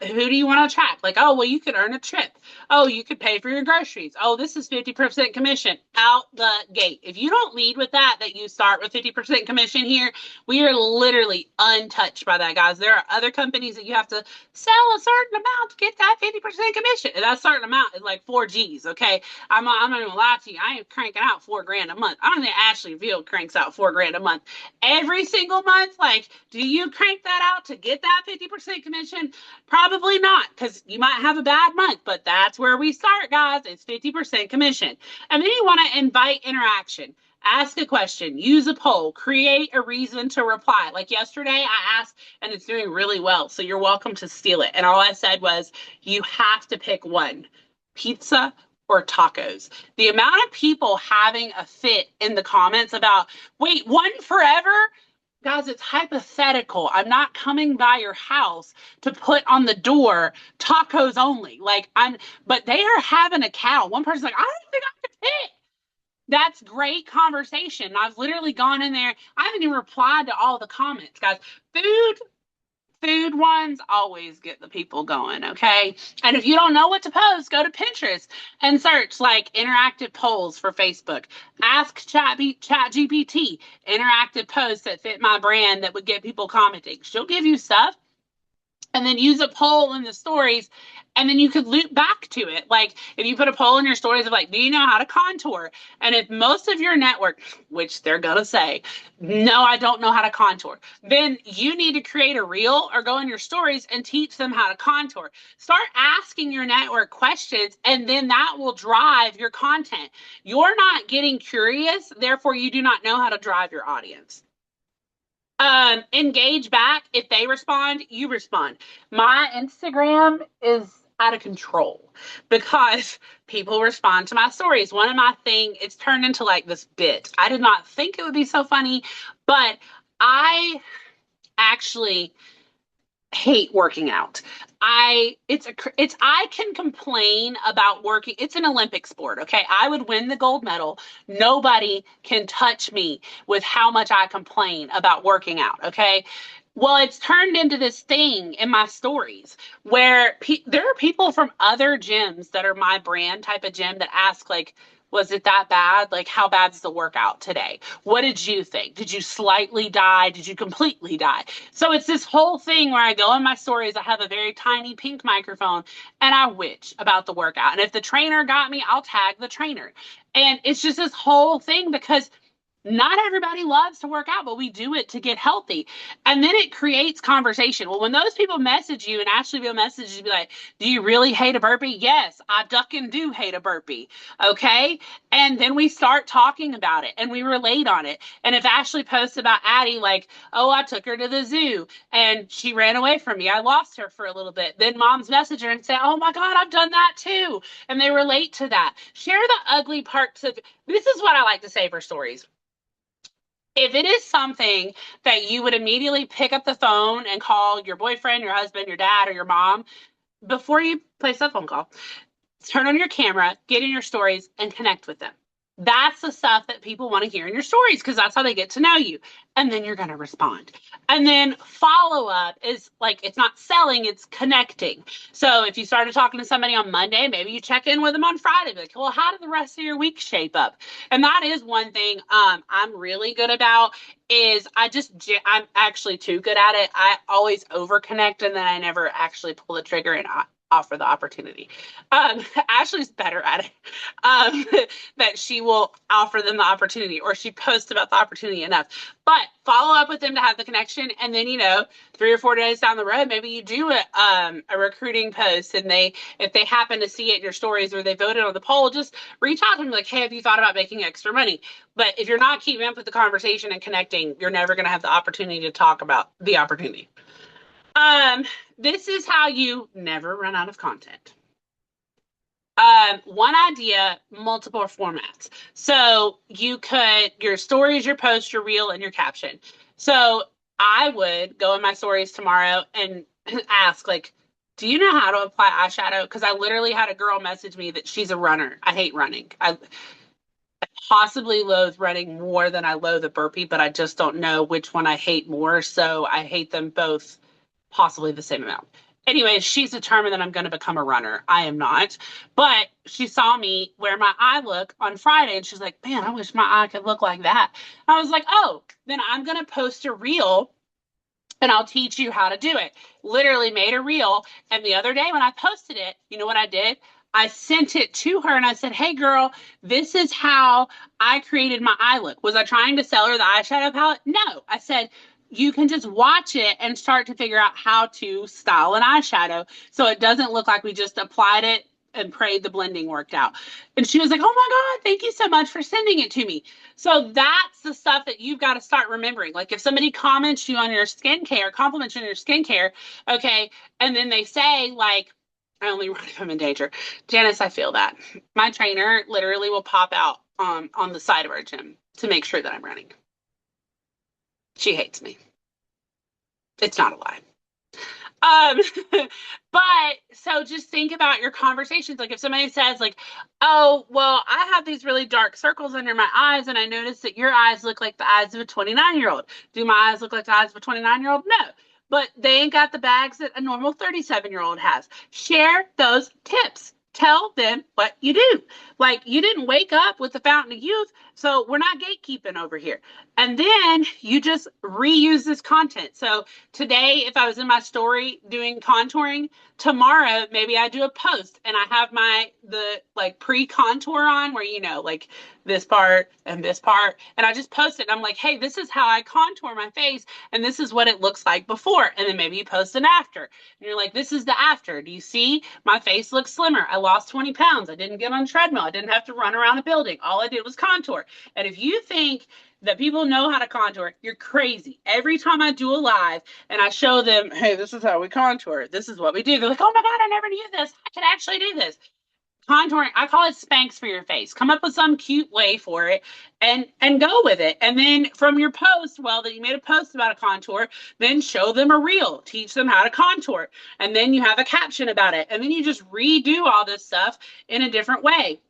who do you want to attract? Like, oh, well, you could earn a trip. Oh, you could pay for your groceries. Oh, this is 50% commission out the gate. If you don't lead with that you start with 50% commission here, we are literally untouched by that, guys. There are other companies that you have to sell a certain amount to get that 50% commission. And that certain amount is like 4Gs, okay? I'm not even gonna lie to you. I ain't cranking out $4,000 a month. I don't think Ashley Field cranks out $4,000 a month every single month. Like, do you crank that out to get that 50% commission? Probably not, because you might have a bad month, but that's where we start, guys. It's 50% commission. And then you want to invite interaction. Ask a question, use a poll, create a reason to reply. Like yesterday, I asked, and it's doing really well, so you're welcome to steal it. And all I said was, you have to pick one, pizza or tacos. The amount of people having a fit in the comments about, wait, one forever? Guys, it's hypothetical. I'm not coming by your house to put on the door tacos only. But they are having a cow. One person's like, I don't think I can fit. That's great conversation. I've literally gone in there. I haven't even replied to all the comments, guys. Food ones always get the people going, okay? And if you don't know what to post, go to Pinterest and search like interactive polls for Facebook. Ask ChatGPT interactive posts that fit my brand that would get people commenting. She'll give you stuff. and then use a poll in the stories, and then you could loop back to it. Like if you put a poll in your stories of like, do you know how to contour? And if most of your network, which they're gonna say, no, I don't know how to contour, then you need to create a reel or go in your stories and teach them how to contour. Start asking your network questions, and then that will drive your content. You're not getting curious, therefore you do not know how to drive your audience. Engage back. If they respond, you respond. My Instagram is out of control because people respond to my stories. One of my thing, it's turned into like this bit. I did not think it would be so funny, but I actually hate working out. I can complain about working. It's an Olympic sport, okay? I would win the gold medal. Nobody can touch me with how much I complain about working out, okay? Well, it's turned into this thing in my stories where there are people from other gyms that are my brand type of gym that ask like, was it that bad? Like, how bad's the workout today? What did you think? Did you slightly die? Did you completely die? So it's this whole thing where I go in my stories, I have a very tiny pink microphone, and I witch about the workout. And if the trainer got me, I'll tag the trainer. And it's just this whole thing because not everybody loves to work out, but we do it to get healthy. And then it creates conversation. Well, when those people message you, and Ashley will message you, be like, do you really hate a burpee? Yes, I duck and do hate a burpee. Okay. And then we start talking about it and we relate on it. And if Ashley posts about Addie, like, oh, I took her to the zoo and she ran away from me, I lost her for a little bit. Then moms message her and say, oh my God, I've done that too. And they relate to that. Share the ugly parts of this is what I like to say for stories. If it is something that you would immediately pick up the phone and call your boyfriend, your husband, your dad, or your mom before you place that phone call, turn on your camera, get in your stories, and connect with them. That's the stuff that people want to hear in your stories because that's how they get to know you. And then you're going to respond. And then follow up is like, it's not selling, it's connecting. So if you started talking to somebody on Monday, maybe you check in with them on Friday. Be like, well, how did the rest of your week shape up? And that is one thing I'm really good about is I'm actually too good at it. I always overconnect and then I never actually pull the trigger and offer the opportunity. Ashley's better at it. That she will offer them the opportunity or she posts about the opportunity enough. But follow up with them to have the connection. And then, 3 or 4 days down the road, maybe you do a recruiting post and if they happen to see it in your stories or they voted on the poll, just reach out to them like, hey, have you thought about making extra money? But if you're not keeping up with the conversation and connecting, you're never going to have the opportunity to talk about the opportunity. Um, this is how you never run out of content. One idea, multiple formats. So your stories, your post, your reel, and your caption. So I would go in my stories tomorrow and ask, like, do you know how to apply eyeshadow? Because I literally had a girl message me that she's a runner. I hate running. I possibly loathe running more than I loathe a burpee, but I just don't know which one I hate more. So I hate them both possibly the same amount. Anyways, she's determined that I'm going to become a runner. I am not. But she saw me wear my eye look on Friday and she's like, man, I wish my eye could look like that. I was like, oh, then I'm going to post a reel and I'll teach you how to do it. Literally made a reel. And the other day when I posted it, you know what I did? I sent it to her and I said, hey girl, this is how I created my eye look. Was I trying to sell her the eyeshadow palette? No. I said, you can just watch it and start to figure out how to style an eyeshadow so it doesn't look like we just applied it and prayed the blending worked out. And she was like, oh my God, thank you so much for sending it to me. So that's the stuff that you've got to start remembering. Like if somebody comments you on your skincare, compliments you on your skincare, okay, and then they say like, I only run if I'm in danger. Janice, I feel that. My trainer literally will pop out on the side of our gym to make sure that I'm running. She hates me. It's not a lie. But so just think about your conversations. Like if somebody says like, oh, well, I have these really dark circles under my eyes and I noticed that your eyes look like the eyes of a 29-year-old. Do my eyes look like the eyes of a 29-year-old? No. But they ain't got the bags that a normal 37-year-old has. Share those tips. tell them what you do. Like, you didn't wake up with the fountain of youth, so we're not gatekeeping over here. And then you just reuse this content. So today, if I was in my story doing contouring, tomorrow maybe I do a post and I have the like pre-contour on where, like this part and this part, and I just post it and I'm like, hey, this is how I contour my face and this is what it looks like before. And then maybe you post an after and you're like, this is the after. Do you see my face looks slimmer? I lost 20 pounds. I didn't get on a treadmill. I didn't have to run around a building. All I did was contour. And if you think that people know how to contour, you're crazy. Every time I do a live and I show them, hey, this is how we contour, this is what we do, they're like, oh my God, I never knew this. I can actually do this. Contouring, I call it Spanx for your face. Come up with some cute way for it and go with it. And then from your post, well, that you made a post about a contour, then show them a reel, teach them how to contour. And then you have a caption about it. And then you just redo all this stuff in a different way.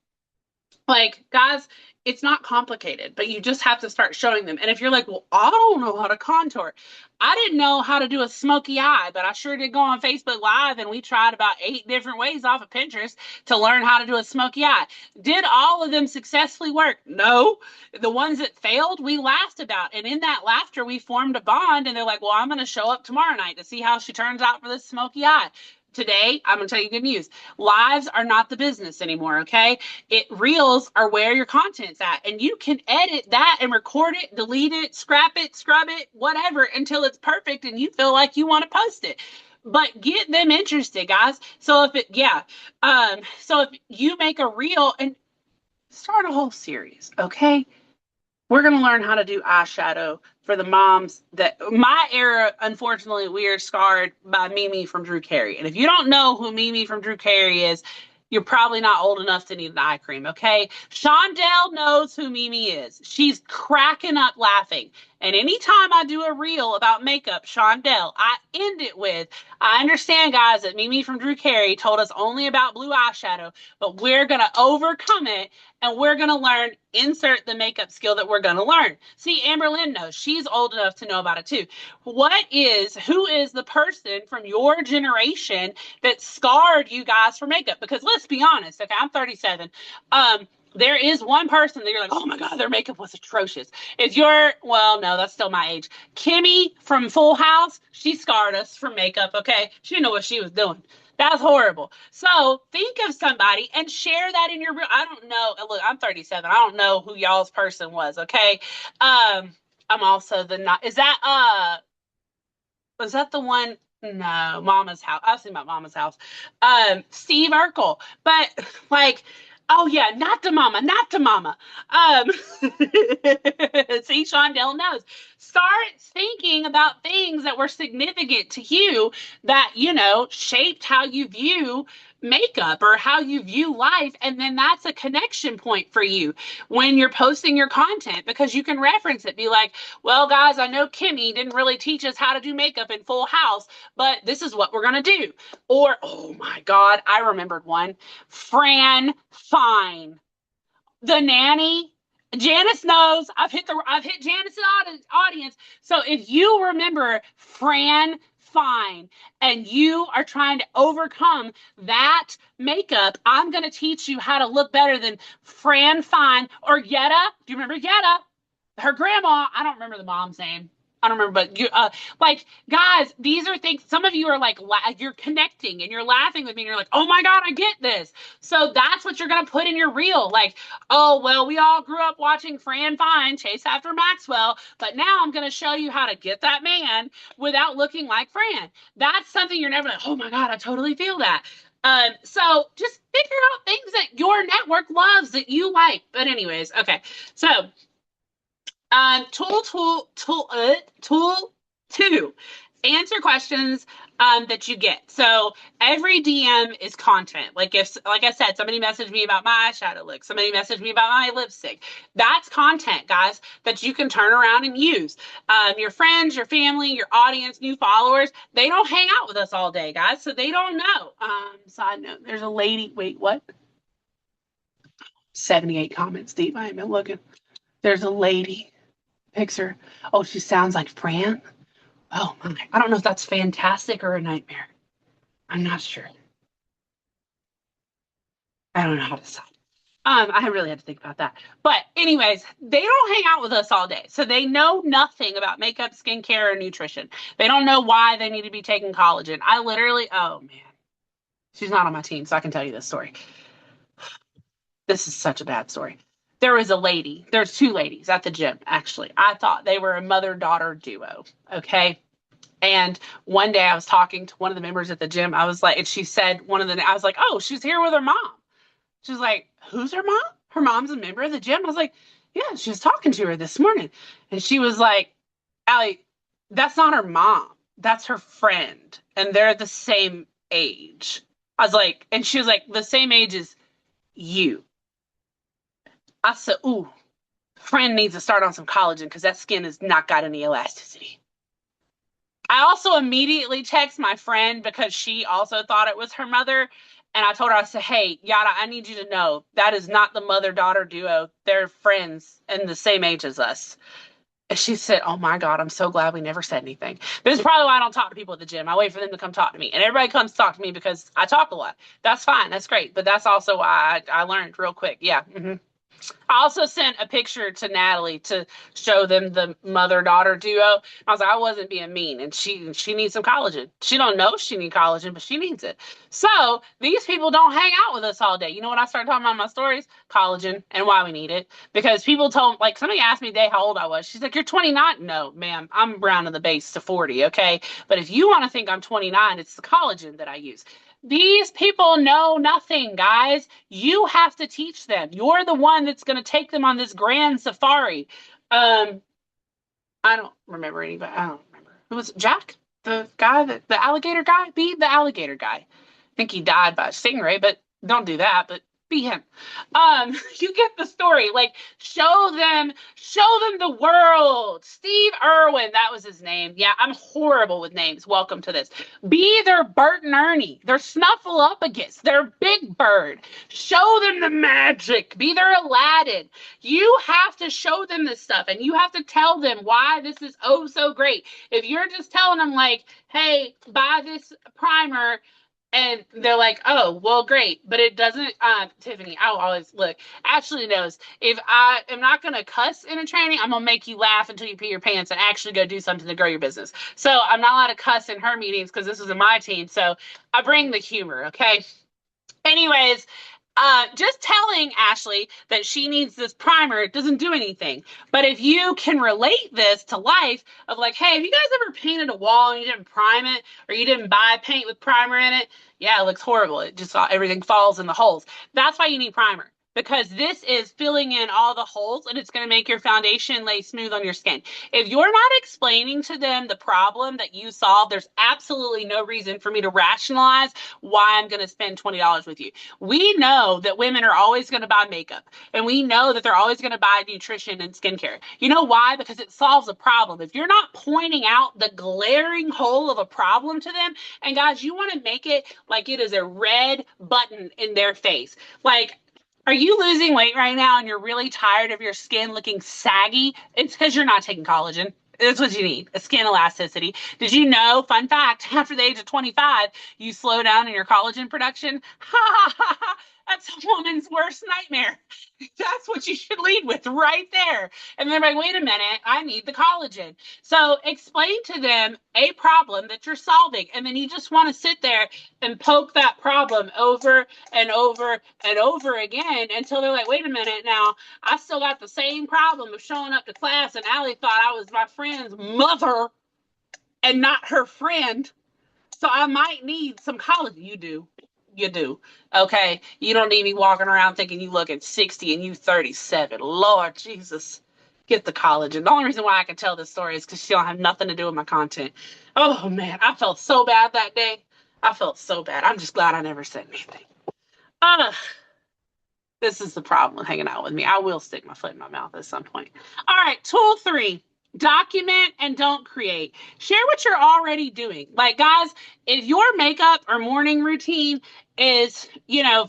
Like, guys, it's not complicated, but you just have to start showing them. And if you're like, well, I don't know how to contour. I didn't know how to do a smoky eye, but I sure did go on Facebook Live and we tried about 8 different ways off of Pinterest to learn how to do a smoky eye. Did all of them successfully work? No. The ones that failed, we laughed about. And in that laughter, we formed a bond. And they're like, well, I'm going to show up tomorrow night to see how she turns out for this smoky eye. Today, I'm going to tell you good news. Lives are not the business anymore, okay? Reels are where your content's at. And you can edit that and record it, delete it, scrap it, scrub it, whatever, until it's perfect and you feel like you want to post it. But get them interested, guys. So if you make a reel and start a whole series, okay? We're going to learn how to do eyeshadow for the moms that my era, unfortunately, we are scarred by Mimi from Drew Carey. And if you don't know who Mimi from Drew Carey is, you're probably not old enough to need an eye cream, okay? Shondell knows who Mimi is. She's cracking up laughing. And anytime I do a reel about makeup, Shondell, I end it with, I understand, guys, that Mimi from Drew Carey told us only about blue eyeshadow, but we're going to overcome it and we're going to learn, insert the makeup skill that we're going to learn. See, Amber Lynn knows. She's old enough to know about it too. Who is the person from your generation that scarred you guys for makeup? Because let's be honest, okay, I'm 37. There is one person that you're like, oh my God, their makeup was atrocious. Well, no, that's still my age. Kimmy from Full House, she scarred us from makeup, okay? She didn't know what she was doing. That's horrible. So think of somebody and share that in your real. I don't know. Look, I'm 37. I don't know who y'all's person was, okay? I'm also the not. Was that the one? No, Mama's House. I've seen about Mama's House. Steve Urkel. But like, oh yeah, not the mama, not the mama. See, Shondell knows. Start thinking about things that were significant to you that, shaped how you view makeup or how you view life. And then that's a connection point for you when you're posting your content because you can reference it. Be like, well, guys, I know Kimmy didn't really teach us how to do makeup in Full House, but this is what we're going to do. Or, oh my God, I remembered one. Fran Fine, the nanny. Janice knows. I've hit Janice's audience. So if you remember Fran Fine and you are trying to overcome that makeup, I'm going to teach you how to look better than Fran Fine or Yetta. Do you remember Yetta? Her grandma. I don't remember the mom's name. I don't remember, but like, guys, these are things. Some of you are like, you're connecting and you're laughing with me, and you're like, oh my God, I get this. So that's what you're gonna put in your reel. Like, oh well, we all grew up watching Fran Fine chase after Maxwell, but now I'm gonna show you how to get that man without looking like Fran. That's something you're never like, oh my God, I totally feel that. So just figure out things that your network loves that you like. But anyways, okay, so. Tool two, answer questions that you get. So every DM is content. Like I said, somebody messaged me about my eyeshadow look. Somebody messaged me about my lipstick. That's content, guys, that you can turn around and use. Your friends, your family, your audience, new followers, they don't hang out with us all day, guys. So they don't know. Side note, there's a lady. Wait, what? 78 comments deep. I ain't been looking. There's a lady. Picture. Oh, she sounds like Fran. Oh my. I don't know if that's fantastic or a nightmare. I'm not sure. I don't know how to decide. I really had to think about that. But anyways, they don't hang out with us all day. So they know nothing about makeup, skincare, or nutrition. They don't know why they need to be taking collagen. I literally, oh man, she's not on my team, so I can tell you this story. This is such a bad story. There was a lady, there's two ladies at the gym, actually. I thought they were a mother-daughter duo. Okay. And one day I was talking to one of the members at the gym. I was like, and she said I was like, oh, she's here with her mom. She was like, who's her mom? Her mom's a member of the gym. I was like, yeah, she was talking to her this morning. And she was like, Allie, that's not her mom. That's her friend. And they're the same age. I was like, and she was like, the same age as you. I said, ooh, friend needs to start on some collagen because that skin has not got any elasticity. I also immediately text my friend because she also thought it was her mother. And I told her, I said, hey, Yada, I need you to know that is not the mother daughter duo. They're friends and the same age as us. And she said, oh my God, I'm so glad we never said anything. This is probably why I don't talk to people at the gym. I wait for them to come talk to me. And everybody comes to talk to me because I talk a lot. That's fine. That's great. But that's also why I learned real quick. Yeah. I also sent a picture to Natalie to show them the mother-daughter duo. I was like, I wasn't being mean, and she needs some collagen. She don't know she needs collagen, but she needs it. So these people don't hang out with us all day. You know what I started talking about in my stories? Collagen and why we need it. Because people told, like somebody asked me today how old I was. She's like, you're 29. No, ma'am, I'm rounding the base to 40. Okay, but if you want to think I'm 29, it's the collagen that I use. These people know nothing, guys. You have to teach them. You're the one that's going to take them on this grand safari. Um, I don't remember anybody. I don't remember. Who was it? Jack? The guy that the alligator guy? Be the alligator guy. I think he died by a stingray, but don't do that. But be him. You get the story. Like show them the world. Steve Irwin, that was his name. Yeah, I'm horrible with names. Welcome to this. Be their Bert and Ernie, their Snuffleupagus, their Big Bird. Show them the magic. Be their Aladdin. You have to show them this stuff and you have to tell them why this is oh so great. If you're just telling them like, hey, buy this primer and they're like, oh, well, great. But it doesn't, Tiffany, I'll always look. Ashley knows if I am not going to cuss in a training, I'm going to make you laugh until you pee your pants and actually go do something to grow your business. So I'm not allowed to cuss in her meetings because this is in my team. So I bring the humor, okay? Anyways, just telling Ashley that she needs this primer doesn't do anything. But if you can relate this to life of like, hey, have you guys ever painted a wall and you didn't prime it or you didn't buy paint with primer in it? Yeah, it looks horrible. It just everything falls in the holes. That's why you need primer because this is filling in all the holes and it's going to make your foundation lay smooth on your skin. If you're not explaining to them the problem that you solve, there's absolutely no reason for me to rationalize why I'm going to spend $20 with you. We know that women are always going to buy makeup and we know that they're always going to buy nutrition and skincare. You know why? Because it solves a problem. If you're not pointing out the glaring hole of a problem to them, and guys, you want to make it like it is a red button in their face. Like, are you losing weight right now and you're really tired of your skin looking saggy? It's because you're not taking collagen. That's what you need, a skin elasticity. Did you know, fun fact, after the age of 25, you slow down in your collagen production? Ha ha ha ha! That's a woman's worst nightmare. That's what you should lead with right there. And they're like, wait a minute, I need the collagen. So explain to them a problem that you're solving. And then you just want to sit there and poke that problem over and over and over again until they're like, wait a minute now, I still got the same problem of showing up to class and Allie thought I was my friend's mother and not her friend. So I might need some collagen. You do. You do. Okay. You don't need me walking around thinking you look at 60 and you 37. Lord Jesus. Get the collagen. The only reason why I can tell this story is because she don't have nothing to do with my content. Oh man, I felt so bad that day. I felt so bad. I'm just glad I never said anything. Uh, this is the problem with hanging out with me. I will stick my foot in my mouth at some point. All right, tool 3. Document and don't create. Share what you're already doing. Like, guys, if your makeup or morning routine is,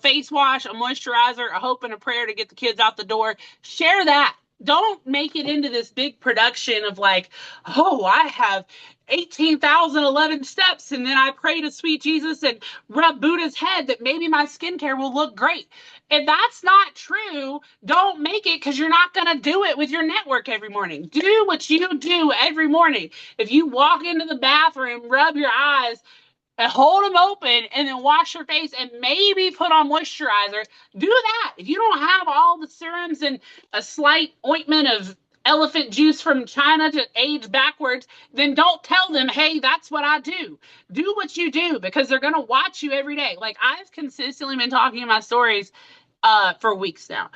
face wash, a moisturizer, a hope and a prayer to get the kids out the door, share that. Don't make it into this big production of like, oh, I have 18,011 steps and then I pray to sweet Jesus and rub Buddha's head that maybe my skincare will look great. If that's not true, don't make it because you're not going to do it with your network every morning. Do what you do every morning. If you walk into the bathroom, rub your eyes, and hold them open and then wash your face and maybe put on moisturizer. Do that. If you don't have all the serums and a slight ointment of elephant juice from China to age backwards, then don't tell them, hey, that's what I do. Do what you do because they're going to watch you every day. Like I've consistently been talking in my stories for weeks now,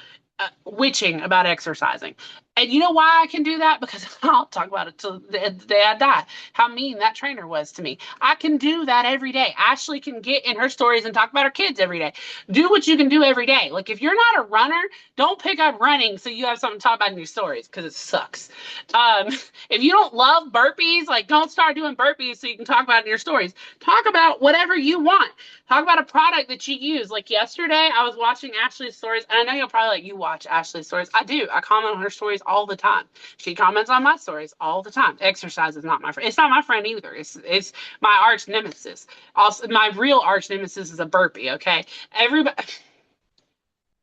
witching about exercising. And you know why I can do that? Because I'll talk about it till the day I die. How mean that trainer was to me. I can do that every day. Ashley can get in her stories and talk about her kids every day. Do what you can do every day. Like if you're not a runner, don't pick up running so you have something to talk about in your stories because it sucks. Um, if you don't love burpees, like don't start doing burpees so you can talk about it in your stories. Talk about whatever you want. Talk about a product that you use. Like yesterday, I was watching Ashley's stories, and I know you'll probably like you watch Ashley's stories. I do. I comment on her stories all the time. She comments on my stories all the time. Exercise is not my friend. It's not my friend either. It's my arch nemesis. Also, my real arch nemesis is a burpee. Okay, everybody.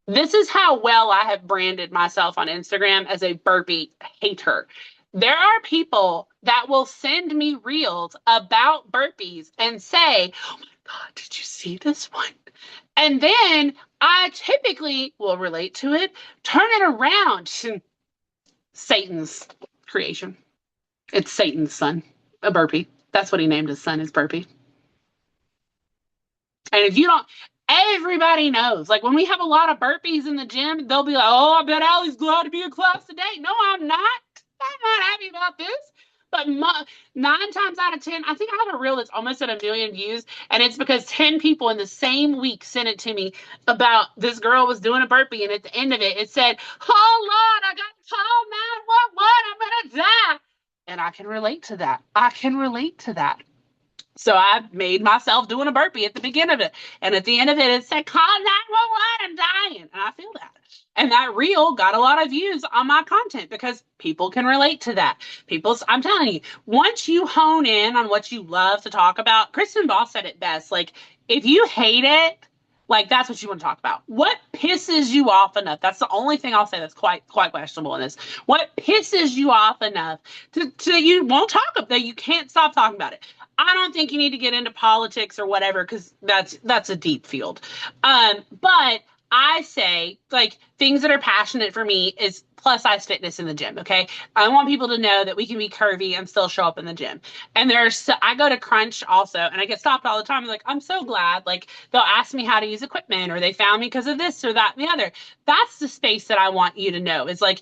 This is how well I have branded myself on Instagram as a burpee hater. There are people that will send me reels about burpees and say, oh my God, did you see this one? And then I typically will relate to it, turn it around to Satan's creation. It's Satan's son, a burpee. That's what he named his son, is burpee. And if you don't, everybody knows. Like when we have a lot of burpees in the gym, they'll be like, oh, I bet Allie's glad to be in class today. No, I'm not. I'm not happy about this. But 9 times out of 10, I think I have a reel that's almost at 1 million views. And it's because 10 people in the same week sent it to me about this girl was doing a burpee. And at the end of it, it said, oh, Lord, I got to call 911. I'm going to die. And I can relate to that. I can relate to that. So I made myself doing a burpee at the beginning of it. And at the end of it, it said, call 911, I'm dying. And I feel that. And that reel got a lot of views on my content because people can relate to that. I'm telling you, once you hone in on what you love to talk about, Kristen Boss said it best. Like, if you hate it, like that's what you want to talk about. What pisses you off enough? That's the only thing I'll say that's quite questionable in this. What pisses you off enough to you won't talk about that you can't stop talking about it. I don't think you need to get into politics or whatever because that's a deep field. But I say like things that are passionate for me is plus size fitness in the gym. Okay, I want people to know that we can be curvy and still show up in the gym. And I go to Crunch also, and I get stopped all the time. Like I'm so glad. Like they'll ask me how to use equipment, or they found me because of this or that and the other. That's the space that I want you to know. It's like,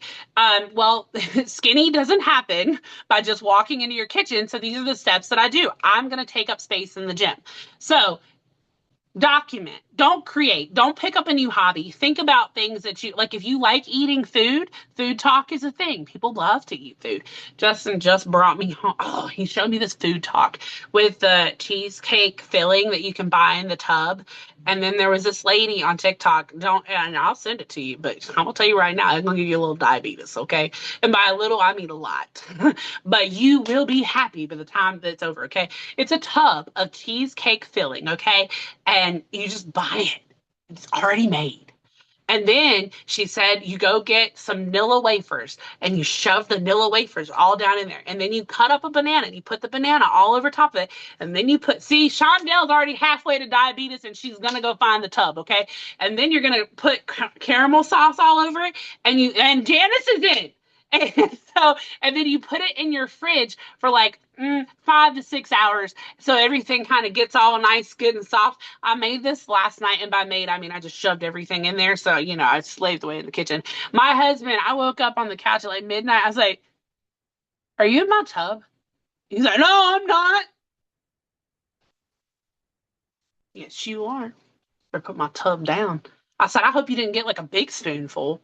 well, skinny doesn't happen by just walking into your kitchen. So these are the steps that I do. I'm going to take up space in the gym. So document, don't create, don't pick up a new hobby. Think about things that you like. If you like eating food, food talk is a thing. People love to eat food. Justin just brought me home. Oh, he showed me this food talk with the cheesecake filling that you can buy in the tub. And then there was this lady on TikTok. Don't, and I'll send it to you, but I'm gonna tell you right now, it's gonna give you a little diabetes, okay? And by a little, I mean a lot. But you will be happy by the time that it's over, okay? It's a tub of cheesecake filling, okay? And you just buy it. It's already made. And then she said, you go get some Nilla wafers and you shove the Nilla wafers all down in there. And then you cut up a banana and you put the banana all over top of it. And then you see, Shondell's already halfway to diabetes and she's going to go find the tub. Okay. And then you're going to put caramel sauce all over it. And Janice is in. And so, and then you put it in your fridge for like 5 to 6 hours. So everything kind of gets all nice, good, and soft. I made this last night, and by made, I mean I just shoved everything in there. So, I slaved away in the kitchen. My husband, I woke up on the couch at like midnight. I was like, are you in my tub? He's like, no, I'm not. Yes, you are. I put my tub down. I said, I hope you didn't get like a big spoonful.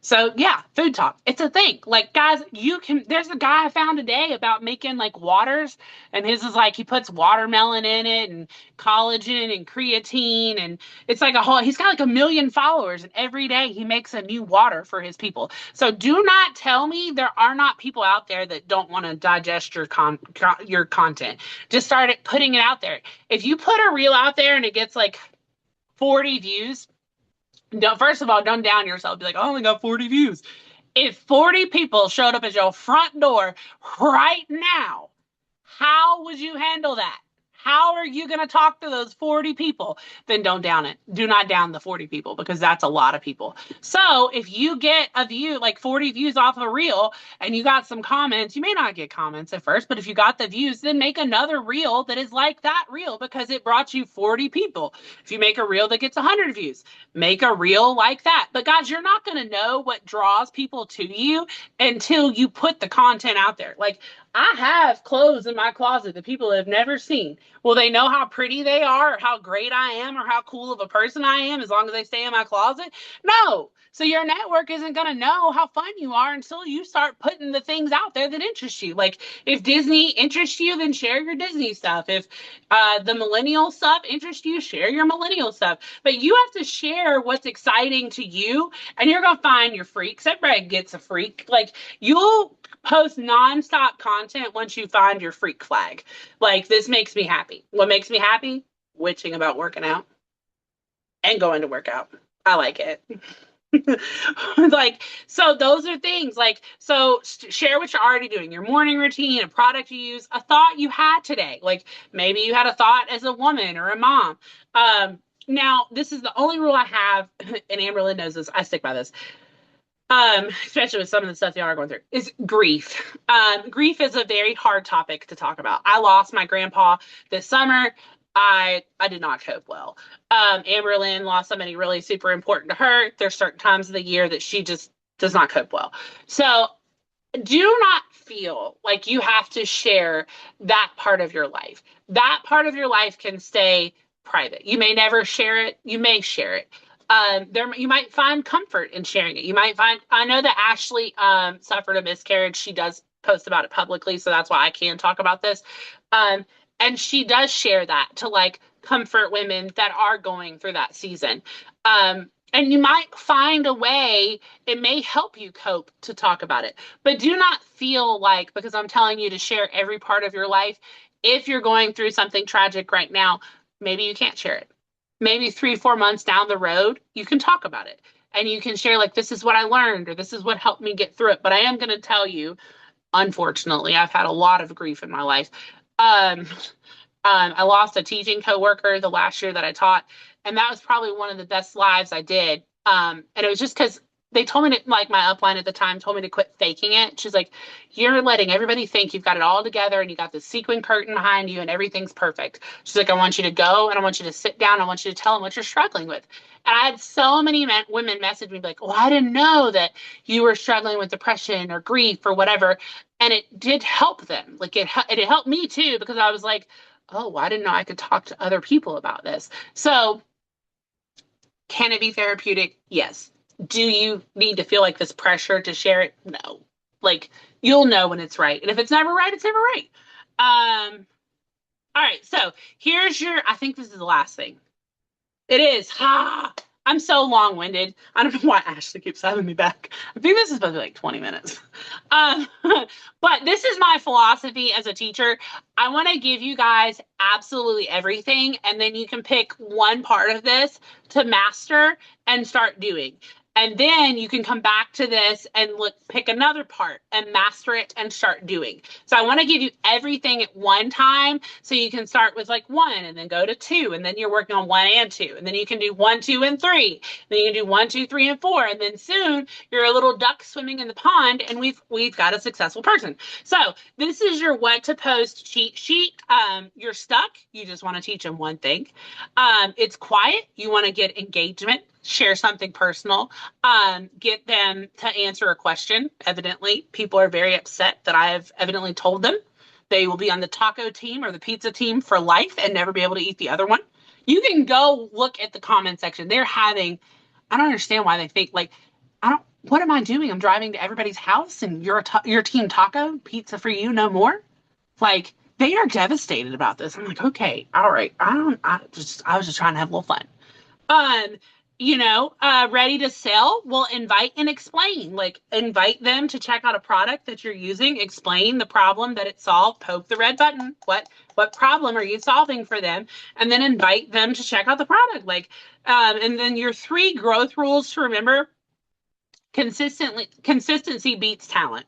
So yeah, food talk. It's a thing. Like guys, there's a guy I found today about making like waters, and his is like he puts watermelon in it and collagen and creatine, and it's like he's got like 1 million followers, and every day he makes a new water for his people. So do not tell me there are not people out there that don't want to digest your content. Just start putting it out there. If you put a reel out there and it gets like 40 views, don't, first of all, don't down yourself. Be like, I only got 40 views. If 40 people showed up at your front door right now, how would you handle that? How are you going to talk to those 40 people? Then don't down it. Do not down the 40 people because that's a lot of people. So if you get a view, like 40 views off a reel, and you got some comments, you may not get comments at first, but if you got the views, then make another reel that is like that reel because it brought you 40 people. If you make a reel that gets 100 views, make a reel like that. But guys, you're not going to know what draws people to you until you put the content out there. Like, I have clothes in my closet that people have never seen. Will they know how pretty they are or how great I am or how cool of a person I am as long as they stay in my closet? No. So your network isn't going to know how fun you are until you start putting the things out there that interest you. Like if Disney interests you, then share your Disney stuff. If the millennial stuff interests you, share your millennial stuff. But you have to share what's exciting to you, and you're going to find your freaks. Everybody gets a freak. Like you'll post nonstop content once you find your freak flag. Like this makes me happy. What makes me happy? Witching about working out and going to work out. I like it. Like so those are things like so share what you're already doing, your morning routine, a product you use, a thought you had today. Like maybe you had a thought as a woman or a mom. Now this is the only rule I have, and Amberlyn knows this, I stick by this, especially with some of the stuff they are going through, is grief. Grief is a very hard topic to talk about. I lost my grandpa this summer. I did not cope well. Amberlyn lost somebody really super important to her. There's certain times of the year that she just does not cope well. So do not feel like you have to share that part of your life. That part of your life can stay private. You may never share it. You may share it. There you might find comfort in sharing it. You might find, I know that Ashley suffered a miscarriage. She does post about it publicly, so that's why I can talk about this. And she does share that to like comfort women that are going through that season. And you might find a way, it may help you cope to talk about it. But do not feel like, because I'm telling you to share every part of your life, if you're going through something tragic right now, maybe you can't share it. Maybe 3, 4 months down the road, you can talk about it and you can share, like, this is what I learned or this is what helped me get through it. But I am going to tell you, unfortunately, I've had a lot of grief in my life. Um, I lost a teaching coworker the last year that I taught, and that was probably one of the best lives I did. And it was just because they told me to, like my upline at the time told me to quit faking it. She's like, you're letting everybody think you've got it all together and you got the sequin curtain behind you and everything's perfect. She's like, I want you to go and I want you to sit down. I want you to tell them what you're struggling with. And I had so many women message me like, oh, I didn't know that you were struggling with depression or grief or whatever. And it did help them. Like it helped me too, because I was like, oh, I didn't know I could talk to other people about this. So can it be therapeutic? Yes. Do you need to feel like this pressure to share it? No. Like you'll know when it's right. And if it's never right, it's never right. All right. So here's your, I think this is the last thing. It is. I'm so long-winded. I don't know why Ashley keeps having me back. I think this is supposed to be like 20 minutes. Um, but this is my philosophy as a teacher. I want to give you guys absolutely everything, and then you can pick one part of this to master and start doing. And then you can come back to this and pick another part and master it and start doing. So I want to give you everything at one time. So you can start with like 1 and then go to 2. And then you're working on 1 and 2. And then you can do 1, 2, and 3. Then you can do 1, 2, 3, and 4. And then soon you're a little duck swimming in the pond and we've got a successful person. So this is your what to post cheat sheet. You're stuck. You just want to teach them one thing. It's quiet. You want to get engagement. Share something personal, get them to answer a question. Evidently, people are very upset that I have evidently told them they will be on the taco team or the pizza team for life and never be able to eat the other one. You can go look at the comment section. They're having, I don't understand why they think like, I don't, what am I doing? I'm driving to everybody's house and you're team taco, pizza for you, no more. Like they are devastated about this. I'm like, okay, all right. I was just trying to have a little fun. um Ready to sell, well, invite and explain, like invite them to check out a product that you're using, explain the problem that it solved, poke the red button, what problem are you solving for them, and then invite them to check out the product. Like and then your three growth rules to remember: consistency beats talent.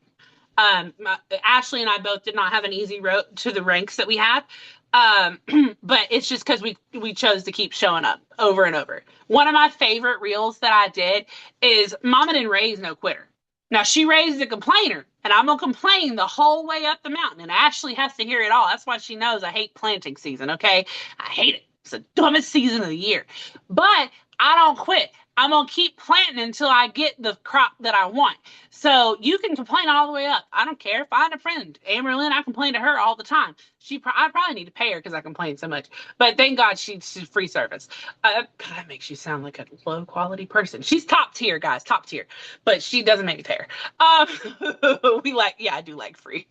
Ashley and I both did not have an easy road to the ranks that we have. But it's just because we chose to keep showing up over and over. One of my favorite reels that I did is Mama didn't raise no quitter. Now she raised a complainer, and I'm gonna complain the whole way up the mountain, and Ashley has to hear it all. That's why she knows I hate planting season. Okay, I hate it. It's the dumbest season of the year, but I don't quit. I'm gonna keep planting until I get the crop that I want. So you can complain all the way up. I don't care. Find a friend. Amerlin, I complain to her all the time. I probably need to pay her because I complain so much. But thank God she's free service. God, that makes you sound like a low quality person. She's top tier, guys, top tier. But she doesn't make me pay her. Yeah, I do like free.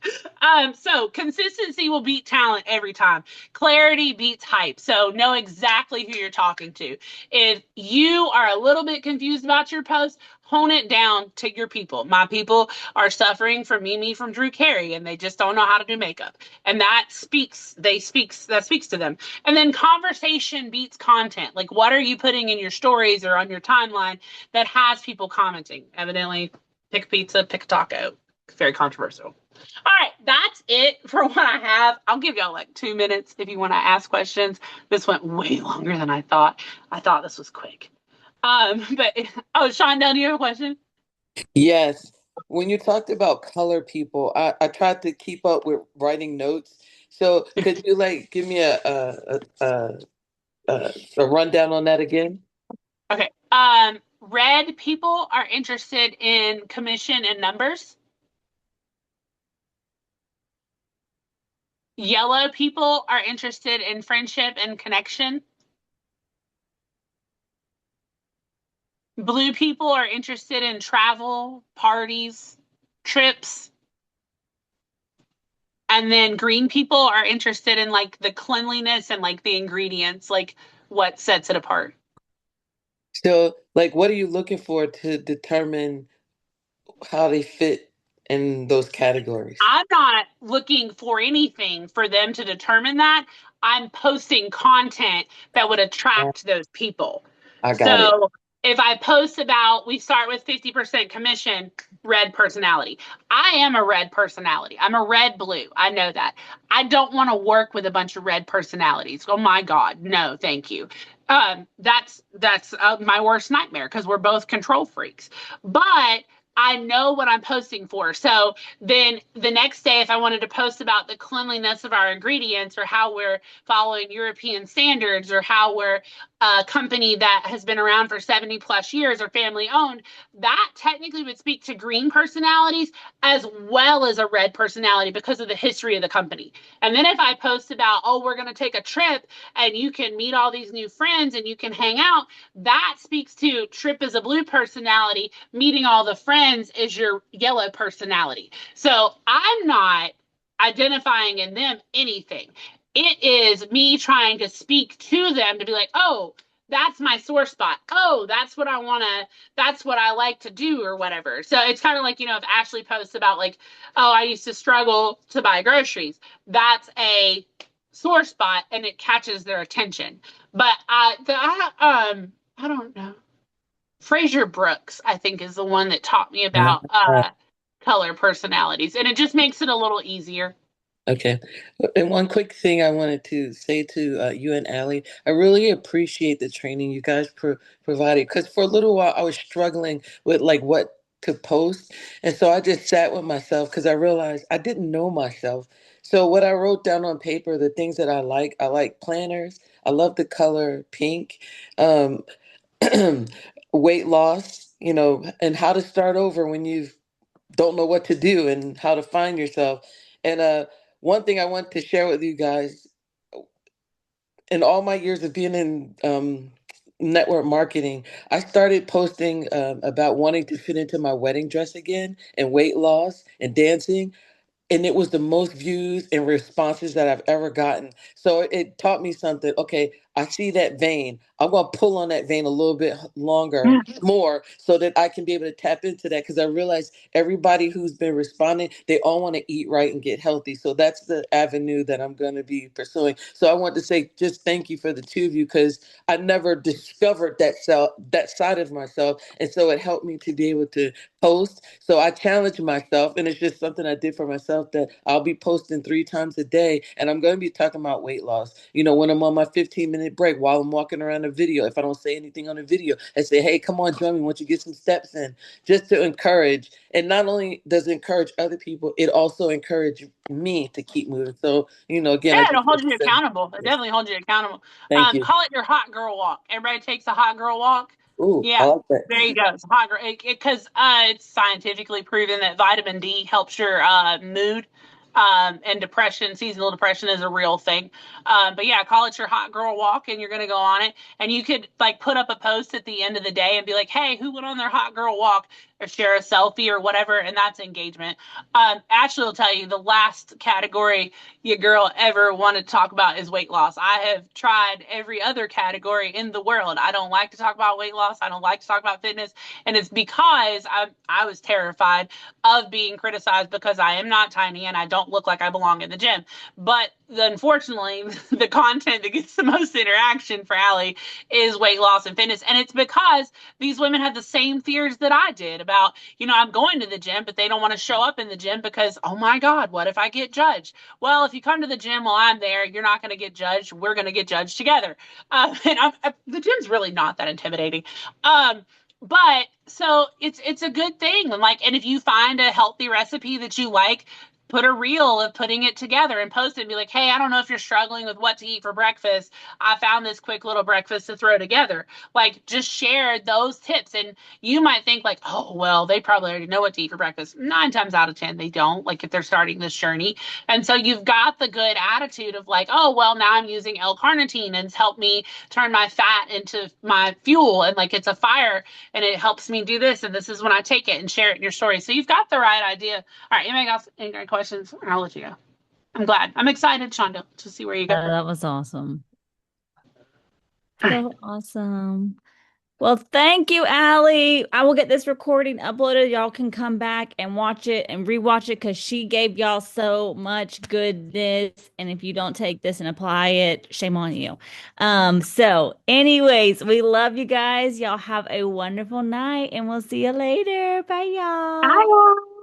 So consistency will beat talent every time. Clarity beats hype. So know exactly who you're talking to. If you are a little bit confused about your post, hone it down to your people. My people are suffering from Mimi from Drew Carey, and they just don't know how to do makeup. And that speaks to them. And then conversation beats content. Like, what are you putting in your stories or on your timeline that has people commenting? Evidently, pick pizza, pick taco. Very controversial. All right, that's it for what I have. I'll give y'all like 2 minutes if you want to ask questions. This went way longer than I thought. I thought this was quick. But oh, Shonda, do you have a question? Yes. When you talked about color people, I tried to keep up with writing notes. So could you like give me a rundown on that again? Okay. Red people are interested in commission and numbers. Yellow people are interested in friendship and connection. Blue people are interested in travel, parties, trips. And then green people are interested in like the cleanliness and like the ingredients, like what sets it apart. So like what are you looking for to determine how they fit in those categories? I'm not looking for anything for them to determine that. I'm posting content that would Oh, attract those people. I got it. So if I post about, we start with 50% commission, red personality. I am a red personality. I'm a red blue. I know that. I don't want to work with a bunch of red personalities. Oh my God. No, thank you. That's my worst nightmare because we're both control freaks. But I know what I'm posting for. So then the next day, if I wanted to post about the cleanliness of our ingredients or how we're following European standards or how we're a company that has been around for 70 plus years or family owned, that technically would speak to green personalities as well as a red personality because of the history of the company. And then if I post about, oh, we're going to take a trip and you can meet all these new friends and you can hang out, that speaks to trip as a blue personality, meeting all the friends is your yellow personality. So I'm not identifying in them anything. It is me trying to speak to them to be like, oh, that's my sore spot. Oh, that's what I like to do or whatever. So it's kind of like, if Ashley posts about like, oh, I used to struggle to buy groceries. That's a sore spot and it catches their attention. But I don't know. Fraser Brooks, I think, is the one that taught me about color personalities, and it just makes it a little easier. Okay. And one quick thing I wanted to say to you and Allie, I really appreciate the training you guys provided because for a little while I was struggling with like what to post. And so I just sat with myself because I realized I didn't know myself. So what I wrote down on paper, the things that I like planners. I love the color pink, um, weight loss, and how to start over when you've don't know what to do and how to find yourself. And one thing I want to share with you guys in all my years of being in network marketing, I started posting about wanting to fit into my wedding dress again and weight loss and dancing, and it was the most views and responses that I've ever gotten. So it taught me something. Okay, I see that vein. I'm gonna pull on that vein a little bit longer, more, so that I can be able to tap into that. Because I realize everybody who's been responding, they all want to eat right and get healthy. So that's the avenue that I'm gonna be pursuing. So I want to say just thank you for the two of you, because I never discovered that side of myself, and so it helped me to be able to post. So I challenge myself, and it's just something I did for myself, that I'll be posting 3 times a day, and I'm going to be talking about weight loss. When I'm on my 15-minute break while I'm walking around a video, if I don't say anything on the video, I say, hey, come on, join me once you get some steps in, just to encourage. And not only does it encourage other people, it also encourages me to keep moving. So, again, I Yeah, it'll just hold want to you say accountable. It yes. definitely holds you accountable. Thank you. Call it your hot girl walk. Everybody takes a hot girl walk. Ooh, I Yeah, like that. there you go. It's a hot girl because it's scientifically proven that vitamin D helps your mood. And depression, seasonal depression is a real thing. But yeah, call it your hot girl walk, and you're gonna go on it. And you could like put up a post at the end of the day and be like, "Hey, who went on their hot girl walk?" Or share a selfie or whatever, and that's engagement. Ashley will tell you the last category your girl ever wanted to talk about is weight loss. I have tried every other category in the world. I don't like to talk about weight loss. I don't like to talk about fitness. And it's because I was terrified of being criticized because I am not tiny and I don't look like I belong in the gym. But unfortunately, the content that gets the most interaction for Allie is weight loss and fitness. And it's because these women had the same fears that I did about, I'm going to the gym, but they don't want to show up in the gym because, oh my God, what if I get judged? Well, if you come to the gym while I'm there, you're not going to get judged. We're going to get judged together. The gym's really not that intimidating. Um, but so it's a good thing. And if you find a healthy recipe that you like, put a reel of putting it together and post it and be like, hey, I don't know if you're struggling with what to eat for breakfast. I found this quick little breakfast to throw together. Like just share those tips. And you might think like, oh, well, they probably already know what to eat for breakfast. 9 times out of 10, they don't, like if they're starting this journey. And so you've got the good attitude of like, oh, well, now I'm using L-carnitine and it's helped me turn my fat into my fuel. And like it's a fire and it helps me do this. And this is when I take it and share it in your story. So you've got the right idea. All right. Anybody got any questions? I'll let you go. I'm glad. I'm excited, Shonda, to see where you go. That was awesome. All right. So awesome. Well, thank you, Allie. I will get this recording uploaded. Y'all can come back and watch it and rewatch it because she gave y'all so much goodness. And if you don't take this and apply it, shame on you. So anyways, we love you guys. Y'all have a wonderful night and we'll see you later. Bye, y'all. Bye.